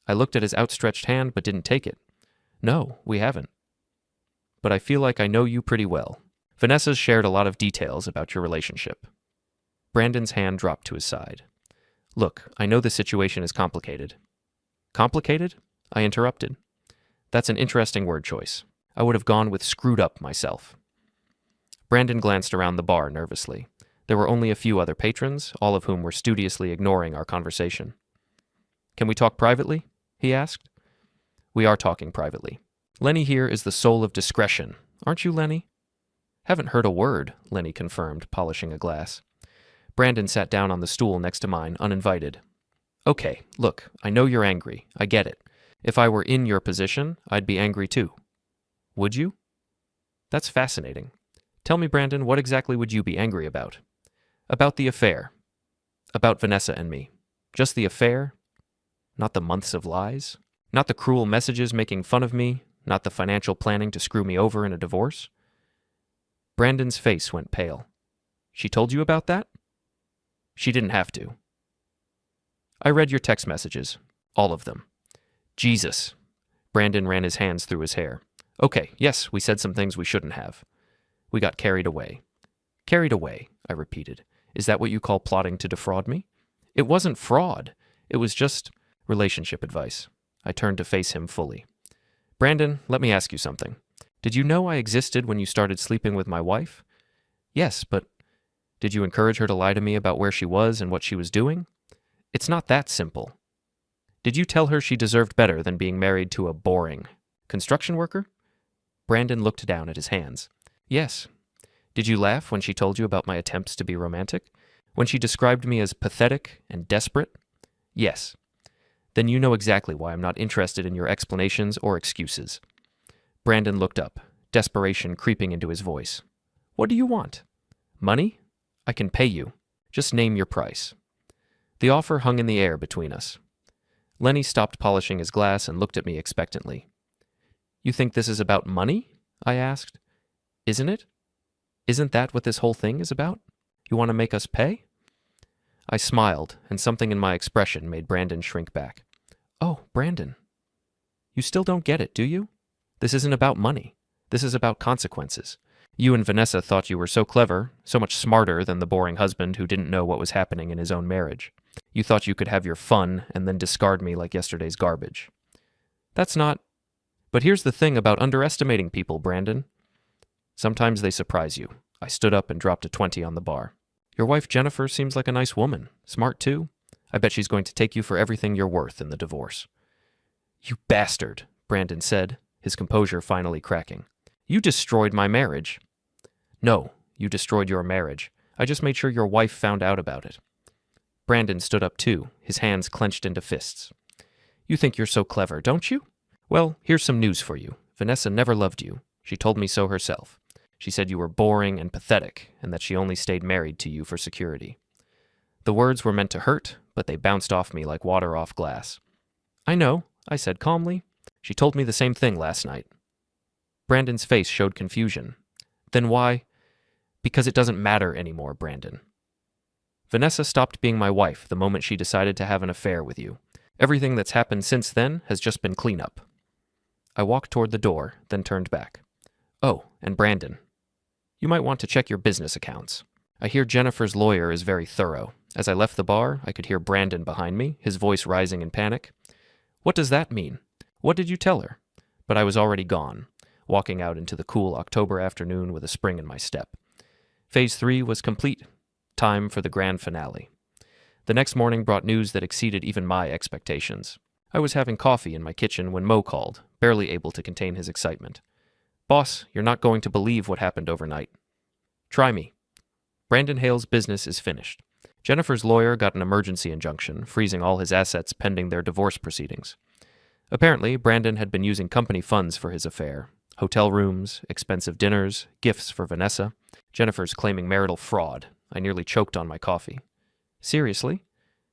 I looked at his outstretched hand but didn't take it. No, we haven't. But I feel like I know you pretty well. Vanessa's shared a lot of details about your relationship. Brandon's hand dropped to his side. Look, I know the situation is complicated. Complicated? I interrupted. That's an interesting word choice. I would have gone with screwed up myself. Brandon glanced around the bar nervously. There were only a few other patrons, all of whom were studiously ignoring our conversation. Can we talk privately? He asked. We are talking privately. Lenny here is the soul of discretion. Aren't you, Lenny? Haven't heard a word, Lenny confirmed, polishing a glass. Brandon sat down on the stool next to mine, uninvited. Okay, look, I know you're angry. I get it. If I were in your position, I'd be angry too. Would you? That's fascinating. Tell me, Brandon, what exactly would you be angry about? About the affair. About Vanessa and me. Just the affair? Not the months of lies? Not the cruel messages making fun of me? Not the financial planning to screw me over in a divorce? Brandon's face went pale. She told you about that? She didn't have to. I read your text messages. All of them. Jesus. Brandon ran his hands through his hair. Okay, yes, we said some things we shouldn't have. We got carried away. Carried away, I repeated. Is that what you call plotting to defraud me? It wasn't fraud. It was just relationship advice. I turned to face him fully. Brandon, let me ask you something. Did you know I existed when you started sleeping with my wife? Yes, but did you encourage her to lie to me about where she was and what she was doing? It's not that simple. Did you tell her she deserved better than being married to a boring construction worker? Brandon looked down at his hands. Yes. Did you laugh when she told you about my attempts to be romantic? When she described me as pathetic and desperate? Yes. Then you know exactly why I'm not interested in your explanations or excuses. Brandon looked up, desperation creeping into his voice. What do you want? Money? I can pay you. Just name your price. The offer hung in the air between us. Lenny stopped polishing his glass and looked at me expectantly. You think this is about money? I asked. Isn't it? Isn't that what this whole thing is about? You want to make us pay? I smiled, and something in my expression made Brandon shrink back. Oh, Brandon. You still don't get it, do you? This isn't about money. This is about consequences. You and Vanessa thought you were so clever, so much smarter than the boring husband who didn't know what was happening in his own marriage. You thought you could have your fun and then discard me like yesterday's garbage. That's not... But here's the thing about underestimating people, Brandon. Sometimes they surprise you. I stood up and dropped a 20 on the bar. Your wife Jennifer seems like a nice woman. Smart, too. I bet she's going to take you for everything you're worth in the divorce. You bastard, Brandon said, his composure finally cracking. You destroyed my marriage. No, you destroyed your marriage. I just made sure your wife found out about it. Brandon stood up too, his hands clenched into fists. You think you're so clever, don't you? Well, here's some news for you. Vanessa never loved you. She told me so herself. She said you were boring and pathetic, and that she only stayed married to you for security. The words were meant to hurt, but they bounced off me like water off glass. I know, I said calmly. She told me the same thing last night. Brandon's face showed confusion. Then why? Because it doesn't matter anymore, Brandon. Vanessa stopped being my wife the moment she decided to have an affair with you. Everything that's happened since then has just been cleanup. I walked toward the door, then turned back. Oh, and Brandon. You might want to check your business accounts. I hear Jennifer's lawyer is very thorough. As I left the bar, I could hear Brandon behind me, his voice rising in panic. What does that mean? What did you tell her? But I was already gone, walking out into the cool October afternoon with a spring in my step. Phase 3 was complete. Time for the grand finale. The next morning brought news that exceeded even my expectations. I was having coffee in my kitchen when Mo called, barely able to contain his excitement. Boss, you're not going to believe what happened overnight. Try me. Brandon Hale's business is finished. Jennifer's lawyer got an emergency injunction, freezing all his assets pending their divorce proceedings. Apparently, Brandon had been using company funds for his affair. Hotel rooms, expensive dinners, gifts for Vanessa. Jennifer's claiming marital fraud. I nearly choked on my coffee. Seriously?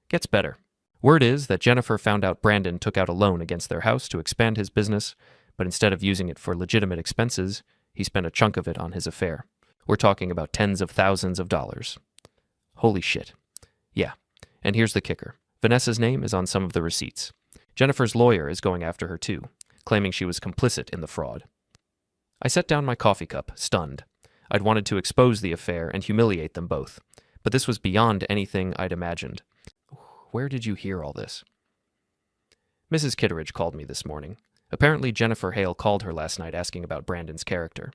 Gets better. Word is that Jennifer found out Brandon took out a loan against their house to expand his business, but instead of using it for legitimate expenses, he spent a chunk of it on his affair. We're talking about tens of thousands of dollars. Holy shit. Yeah, and here's the kicker. Vanessa's name is on some of the receipts. Jennifer's lawyer is going after her too, claiming she was complicit in the fraud. I set down my coffee cup, stunned. I'd wanted to expose the affair and humiliate them both, but this was beyond anything I'd imagined. Where did you hear all this? Mrs. Kitteridge called me this morning. Apparently Jennifer Hale called her last night asking about Brandon's character.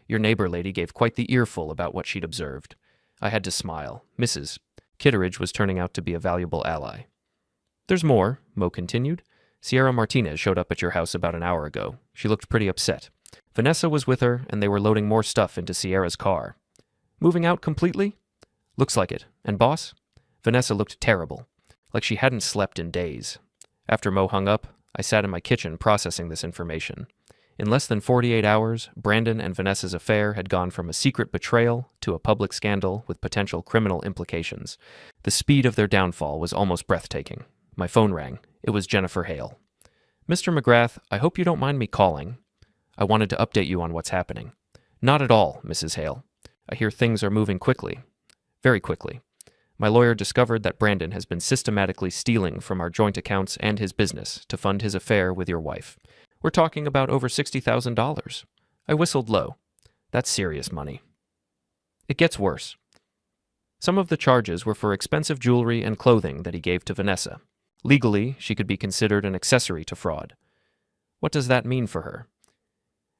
Your neighbor lady gave quite the earful about what she'd observed. I had to smile. Mrs. Kitteridge was turning out to be a valuable ally. There's more, Mo continued. Sierra Martinez showed up at your house about an hour ago. She looked pretty upset. Vanessa was with her, and they were loading more stuff into Sierra's car. Moving out completely? Looks like it. And boss? Vanessa looked terrible, like she hadn't slept in days. After Mo hung up, I sat in my kitchen processing this information. In less than 48 hours, Brandon and Vanessa's affair had gone from a secret betrayal to a public scandal with potential criminal implications. The speed of their downfall was almost breathtaking. My phone rang. It was Jennifer Hale. Mr. McGrath, I hope you don't mind me calling. I wanted to update you on what's happening. Not at all, Mrs. Hale. I hear things are moving quickly. Very quickly. My lawyer discovered that Brandon has been systematically stealing from our joint accounts and his business to fund his affair with your wife. We're talking about over $60,000. I whistled low. That's serious money. It gets worse. Some of the charges were for expensive jewelry and clothing that he gave to Vanessa. Legally, she could be considered an accessory to fraud. What does that mean for her?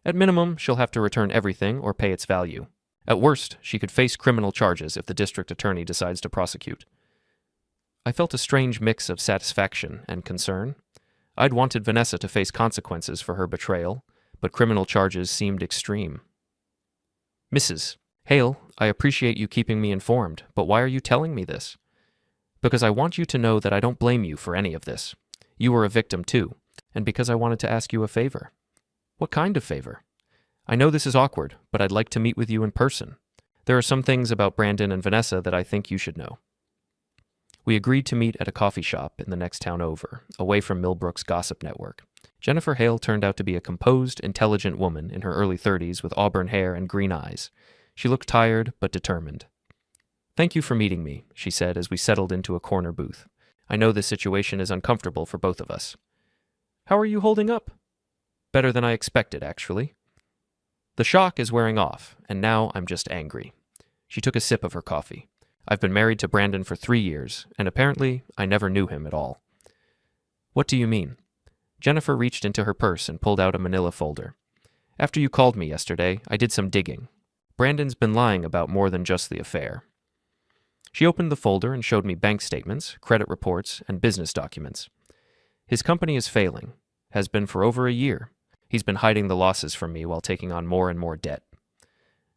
At minimum, she'll have to return everything or pay its value. At worst, she could face criminal charges if the district attorney decides to prosecute. I felt a strange mix of satisfaction and concern. I'd wanted Vanessa to face consequences for her betrayal, but criminal charges seemed extreme. Mrs. Hale, I appreciate you keeping me informed, but why are you telling me this? Because I want you to know that I don't blame you for any of this. You were a victim too, and because I wanted to ask you a favor. What kind of favor? I know this is awkward, but I'd like to meet with you in person. There are some things about Brandon and Vanessa that I think you should know. We agreed to meet at a coffee shop in the next town over, away from Millbrook's gossip network. Jennifer Hale turned out to be a composed, intelligent woman in her early 30s with auburn hair and green eyes. She looked tired but determined. Thank you for meeting me, she said as we settled into a corner booth. I know this situation is uncomfortable for both of us. How are you holding up? Better than I expected, actually. The shock is wearing off, and now I'm just angry. She took a sip of her coffee. I've been married to Brandon for 3 years, and apparently I never knew him at all. What do you mean? Jennifer reached into her purse and pulled out a manila folder. After you called me yesterday, I did some digging. Brandon's been lying about more than just the affair. She opened the folder and showed me bank statements, credit reports, and business documents. His company is failing, has been for over a year. He's been hiding the losses from me while taking on more and more debt.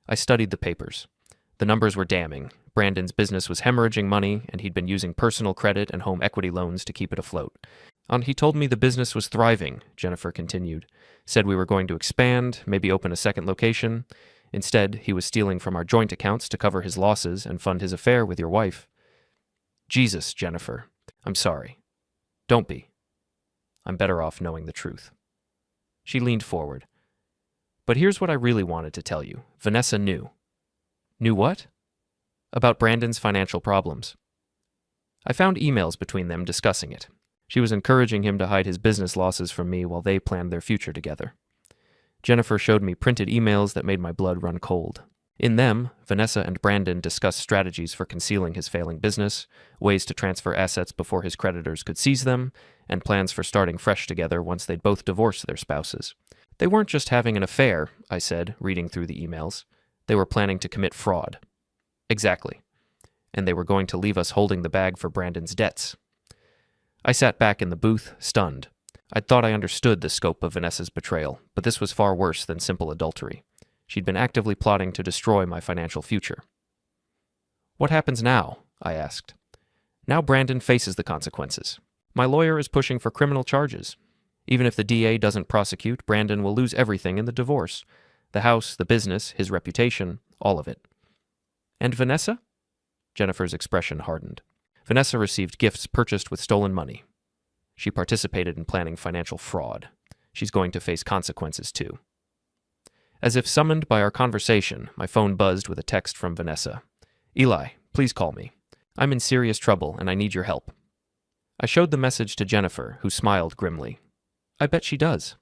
I studied the papers. The numbers were damning. Brandon's business was hemorrhaging money, and he'd been using personal credit and home equity loans to keep it afloat. He told me the business was thriving, Jennifer continued. Said we were going to expand, maybe open a second location. Instead, he was stealing from our joint accounts to cover his losses and fund his affair with your wife. Jesus, Jennifer. I'm sorry. Don't be. I'm better off knowing the truth. She leaned forward. But here's what I really wanted to tell you. Vanessa knew. Knew what? About Brandon's financial problems. I found emails between them discussing it. She was encouraging him to hide his business losses from me while they planned their future together. Jennifer showed me printed emails that made my blood run cold. In them, Vanessa and Brandon discussed strategies for concealing his failing business, ways to transfer assets before his creditors could seize them, and plans for starting fresh together once they'd both divorced their spouses. They weren't just having an affair, I said, reading through the emails. They were planning to commit fraud. Exactly. And they were going to leave us holding the bag for Brandon's debts. I sat back in the booth, stunned. I'd thought I understood the scope of Vanessa's betrayal, but this was far worse than simple adultery. She'd been actively plotting to destroy my financial future. What happens now? I asked. Now Brandon faces the consequences. My lawyer is pushing for criminal charges. Even if the DA doesn't prosecute, Brandon will lose everything in the divorce. The house, the business, his reputation, all of it. And Vanessa? Jennifer's expression hardened. Vanessa received gifts purchased with stolen money. She participated in planning financial fraud. She's going to face consequences too. As if summoned by our conversation, my phone buzzed with a text from Vanessa. Eli, please call me. I'm in serious trouble and I need your help. I showed the message to Jennifer, who smiled grimly. I bet she does.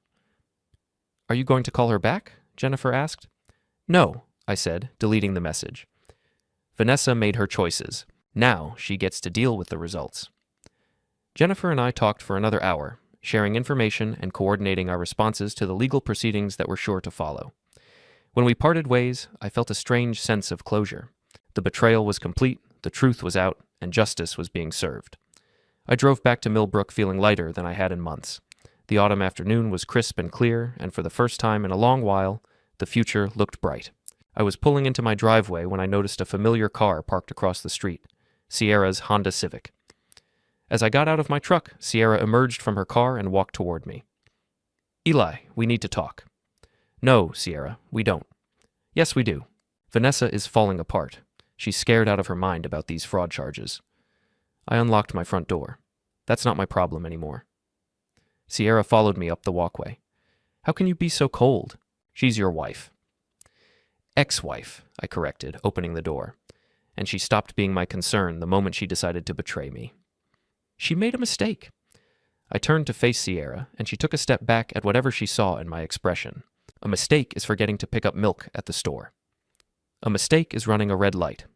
Are you going to call her back? Jennifer asked. No, I said, deleting the message. Vanessa made her choices. Now she gets to deal with the results. Jennifer and I talked for another hour, sharing information and coordinating our responses to the legal proceedings that were sure to follow. When we parted ways, I felt a strange sense of closure. The betrayal was complete, the truth was out, and justice was being served. I drove back to Millbrook feeling lighter than I had in months. The autumn afternoon was crisp and clear, and for the first time in a long while, the future looked bright. I was pulling into my driveway when I noticed a familiar car parked across the street, Sierra's Honda Civic. As I got out of my truck, Sierra emerged from her car and walked toward me. Eli, we need to talk. No, Sierra, we don't. Yes, we do. Vanessa is falling apart. She's scared out of her mind about these fraud charges. I unlocked my front door. That's not my problem anymore. Sierra followed me up the walkway. How can you be so cold? She's your wife. Ex-wife, I corrected, opening the door. And she stopped being my concern the moment she decided to betray me. She made a mistake. I turned to face Sierra, and she took a step back at whatever she saw in my expression. A mistake is forgetting to pick up milk at the store. A mistake is running a red light.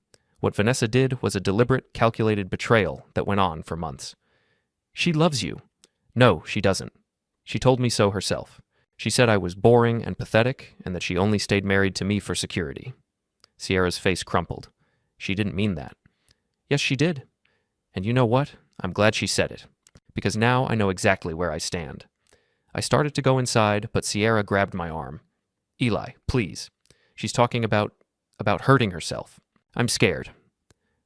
What Vanessa did was a deliberate, calculated betrayal that went on for months. She loves you. No, she doesn't. She told me so herself. She said I was boring and pathetic and that she only stayed married to me for security. Sierra's face crumpled. She didn't mean that. Yes, she did. And you know what? I'm glad she said it, because now I know exactly where I stand. I started to go inside, but Sierra grabbed my arm. Eli, please. She's talking about hurting herself. I'm scared.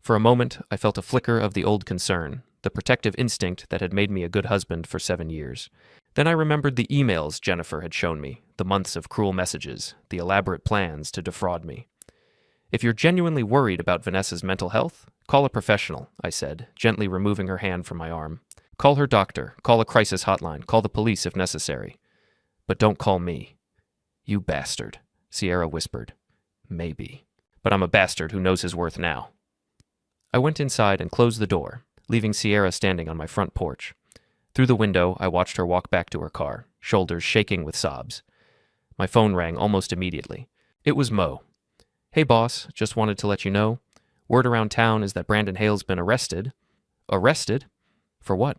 For a moment, I felt a flicker of the old concern, the protective instinct that had made me a good husband for 7 years. Then I remembered the emails Jennifer had shown me, the months of cruel messages, the elaborate plans to defraud me. If you're genuinely worried about Vanessa's mental health, call a professional, I said, gently removing her hand from my arm. Call her doctor, call a crisis hotline, call the police if necessary. But don't call me. You bastard, Sierra whispered. Maybe. But I'm a bastard who knows his worth now. I went inside and closed the door, leaving Sierra standing on my front porch. Through the window, I watched her walk back to her car, shoulders shaking with sobs. My phone rang almost immediately. It was Mo. Hey boss, just wanted to let you know. Word around town is that Brandon Hale's been arrested. Arrested? For what?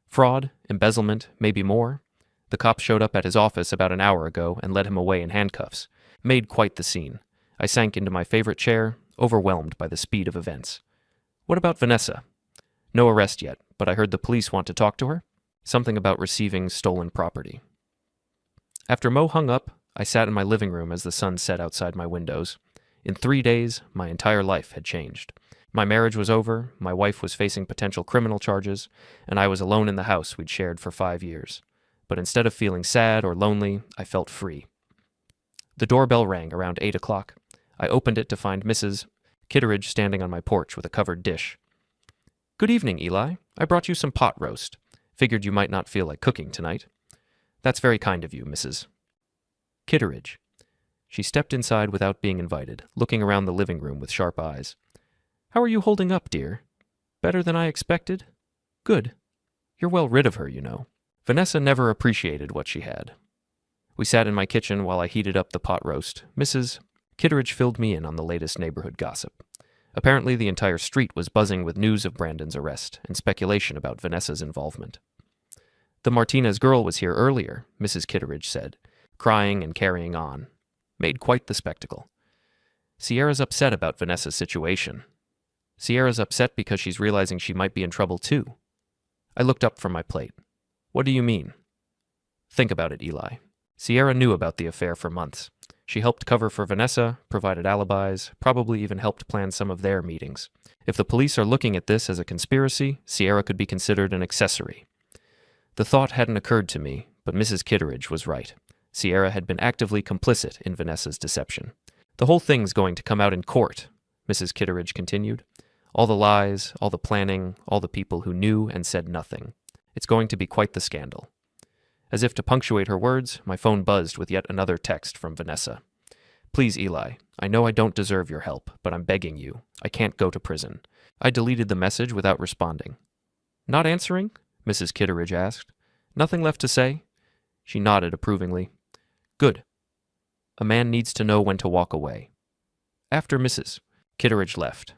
Fraud, embezzlement, maybe more. The cops showed up at his office about an hour ago and led him away in handcuffs. Made quite the scene. I sank into my favorite chair, overwhelmed by the speed of events. What about Vanessa? No arrest yet, but I heard the police want to talk to her. Something about receiving stolen property. After Mo hung up, I sat in my living room as the sun set outside my windows. In 3 days, my entire life had changed. My marriage was over, my wife was facing potential criminal charges, and I was alone in the house we'd shared for 5 years. But instead of feeling sad or lonely, I felt free. The doorbell rang around 8 o'clock. I opened it to find Mrs. Kitteridge standing on my porch with a covered dish. Good evening, Eli. I brought you some pot roast. Figured you might not feel like cooking tonight. That's very kind of you, Mrs. Kitteridge. She stepped inside without being invited, looking around the living room with sharp eyes. How are you holding up, dear? Better than I expected? Good. You're well rid of her, you know. Vanessa never appreciated what she had. We sat in my kitchen while I heated up the pot roast. Mrs. Kitteridge filled me in on the latest neighborhood gossip. Apparently the entire street was buzzing with news of Brandon's arrest and speculation about Vanessa's involvement. The Martinez girl was here earlier, Mrs. Kitteridge said, crying and carrying on. Made quite the spectacle. Sierra's upset about Vanessa's situation. Sierra's upset because she's realizing she might be in trouble too. I looked up from my plate. What do you mean? Think about it, Eli. Sierra knew about the affair for months. She helped cover for Vanessa, provided alibis, probably even helped plan some of their meetings. If the police are looking at this as a conspiracy, Sierra could be considered an accessory. The thought hadn't occurred to me, but Mrs. Kitteridge was right. Sierra had been actively complicit in Vanessa's deception. The whole thing's going to come out in court, Mrs. Kitteridge continued. All the lies, all the planning, all the people who knew and said nothing. It's going to be quite the scandal. As if to punctuate her words, my phone buzzed with yet another text from Vanessa. Please, Eli, I know I don't deserve your help, but I'm begging you. I can't go to prison. I deleted the message without responding. Not answering? Mrs. Kitteridge asked. Nothing left to say? She nodded approvingly. Good. A man needs to know when to walk away. After Mrs. Kitteridge left,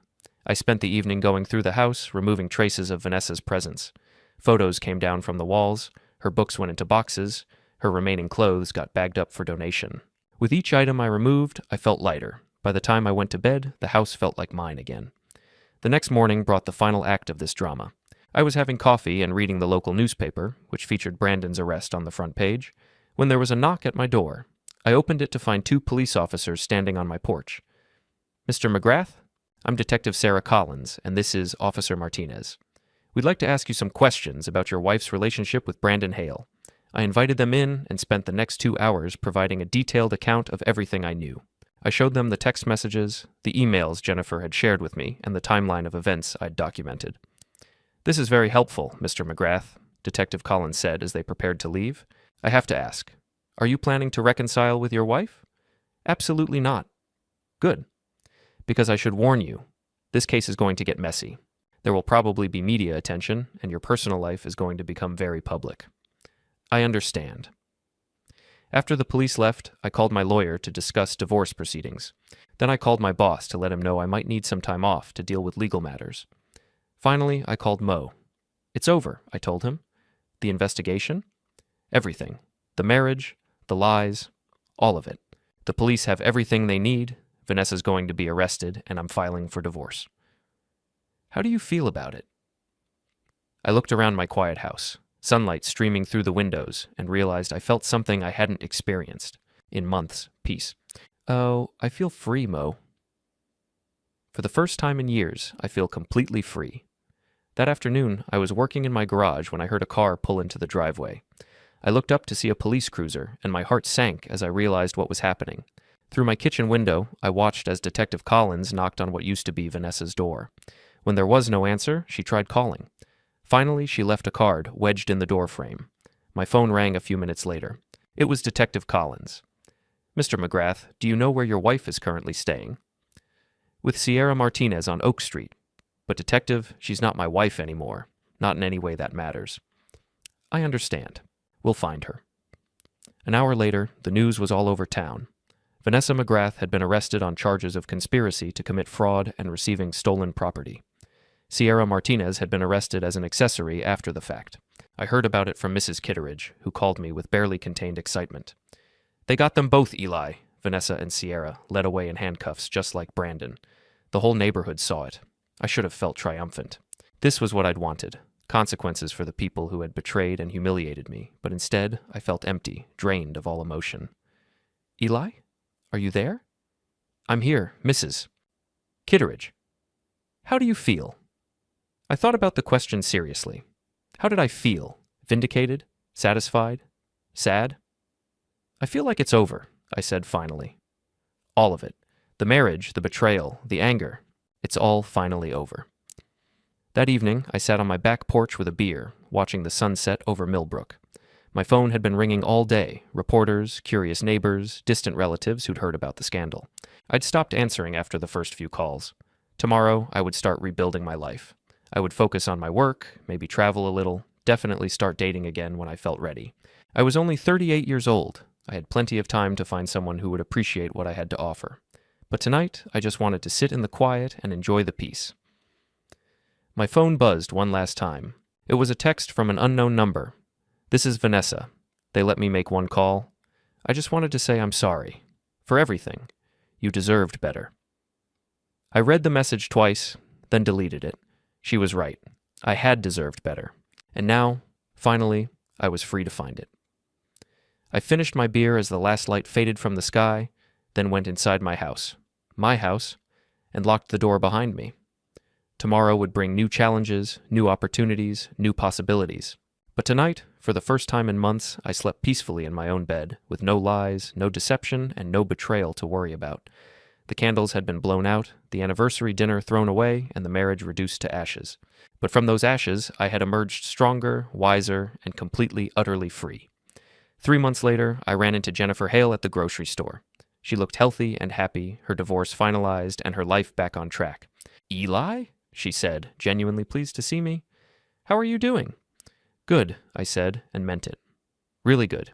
I spent the evening going through the house, removing traces of Vanessa's presence. Photos came down from the walls, her books went into boxes, her remaining clothes got bagged up for donation. With each item I removed, I felt lighter. By the time I went to bed, the house felt like mine again. The next morning brought the final act of this drama. I was having coffee and reading the local newspaper, which featured Brandon's arrest on the front page, when there was a knock at my door. I opened it to find 2 police officers standing on my porch. Mr. McGrath? I'm Detective Sarah Collins, and this is Officer Martinez. We'd like to ask you some questions about your wife's relationship with Brandon Hale. I invited them in and spent the next 2 hours providing a detailed account of everything I knew. I showed them the text messages, the emails Jennifer had shared with me, and the timeline of events I'd documented. This is very helpful, Mr. McGrath, Detective Collins said as they prepared to leave. I have to ask, are you planning to reconcile with your wife? Absolutely not. Good. Because I should warn you, this case is going to get messy. There will probably be media attention, and your personal life is going to become very public. I understand. After the police left, I called my lawyer to discuss divorce proceedings. Then I called my boss to let him know I might need some time off to deal with legal matters. Finally, I called Mo. It's over, I told him. The investigation? Everything. The marriage, the lies, all of it. The police have everything they need, Vanessa's going to be arrested, and I'm filing for divorce. How do you feel about it? I looked around my quiet house, sunlight streaming through the windows, and realized I felt something I hadn't experienced in months. Peace. Oh, I feel free, Mo. For the first time in years, I feel completely free. That afternoon, I was working in my garage when I heard a car pull into the driveway. I looked up to see a police cruiser, and my heart sank as I realized what was happening. Through my kitchen window, I watched as Detective Collins knocked on what used to be Vanessa's door. When there was no answer, she tried calling. Finally, she left a card wedged in the door frame. My phone rang a few minutes later. It was Detective Collins. Mr. McGrath, do you know where your wife is currently staying? With Sierra Martinez on Oak Street. But, Detective, she's not my wife anymore. Not in any way that matters. I understand. We'll find her. An hour later, the news was all over town. Vanessa McGrath had been arrested on charges of conspiracy to commit fraud and receiving stolen property. Sierra Martinez had been arrested as an accessory after the fact. I heard about it from Mrs. Kitteridge, who called me with barely contained excitement. They got them both, Eli, Vanessa and Sierra, led away in handcuffs just like Brandon. The whole neighborhood saw it. I should have felt triumphant. This was what I'd wanted. Consequences for the people who had betrayed and humiliated me, but instead I felt empty, drained of all emotion. Eli? Are you there? I'm here, Mrs. Kitteridge. How do you feel? I thought about the question seriously. How did I feel? Vindicated? Satisfied? Sad? I feel like it's over, I said finally. All of it. The marriage, the betrayal, the anger. It's all finally over. That evening, I sat on my back porch with a beer, watching the sunset over Millbrook. My phone had been ringing all day, reporters, curious neighbors, distant relatives who'd heard about the scandal. I'd stopped answering after the first few calls. Tomorrow, I would start rebuilding my life. I would focus on my work, maybe travel a little, definitely start dating again when I felt ready. I was only 38 years old. I had plenty of time to find someone who would appreciate what I had to offer. But tonight, I just wanted to sit in the quiet and enjoy the peace. My phone buzzed one last time. It was a text from an unknown number. This is Vanessa. They let me make one call. I just wanted to say I'm sorry. For everything. You deserved better. I read the message twice, then deleted it. She was right. I had deserved better. And now, finally, I was free to find it. I finished my beer as the last light faded from the sky, then went inside my house, and locked the door behind me. Tomorrow would bring new challenges, new opportunities, new possibilities. But tonight, for the first time in months, I slept peacefully in my own bed, with no lies, no deception, and no betrayal to worry about. The candles had been blown out, the anniversary dinner thrown away, and the marriage reduced to ashes. But from those ashes, I had emerged stronger, wiser, and completely, utterly free. 3 months later, I ran into Jennifer Hale at the grocery store. She looked healthy and happy, her divorce finalized, and her life back on track. Eli? She said, genuinely pleased to see me. How are you doing? Good, I said, and meant it. Really good.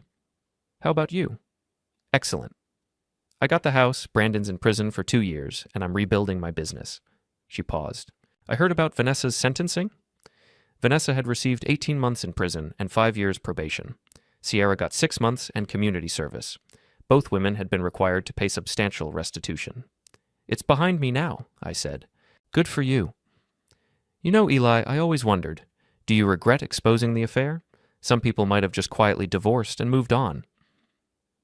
How about you? Excellent. I got the house, Brandon's in prison for 2 years, and I'm rebuilding my business. She paused. I heard about Vanessa's sentencing? Vanessa had received 18 months in prison and 5 years probation. Sierra got 6 months and community service. Both women had been required to pay substantial restitution. It's behind me now, I said. Good for you. You know, Eli, I always wondered, do you regret exposing the affair? Some people might have just quietly divorced and moved on.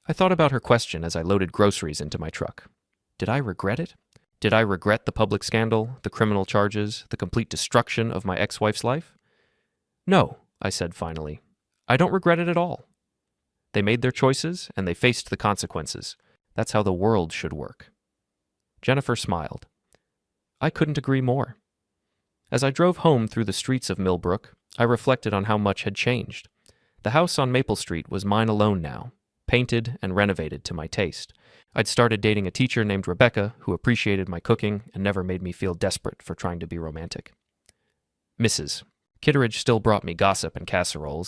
I thought about her question as I loaded groceries into my truck. Did I regret it? Did I regret the public scandal, the criminal charges, the complete destruction of my ex-wife's life? No, I said finally. I don't regret it at all. They made their choices, and they faced the consequences. That's how the world should work. Jennifer smiled. I couldn't agree more. As I drove home through the streets of Millbrook, I reflected on how much had changed. The house on Maple Street was mine alone now, painted and renovated to my taste. I'd started dating a teacher named Rebecca who appreciated my cooking and never made me feel desperate for trying to be romantic. Mrs. Kitteridge still brought me gossip and casseroles,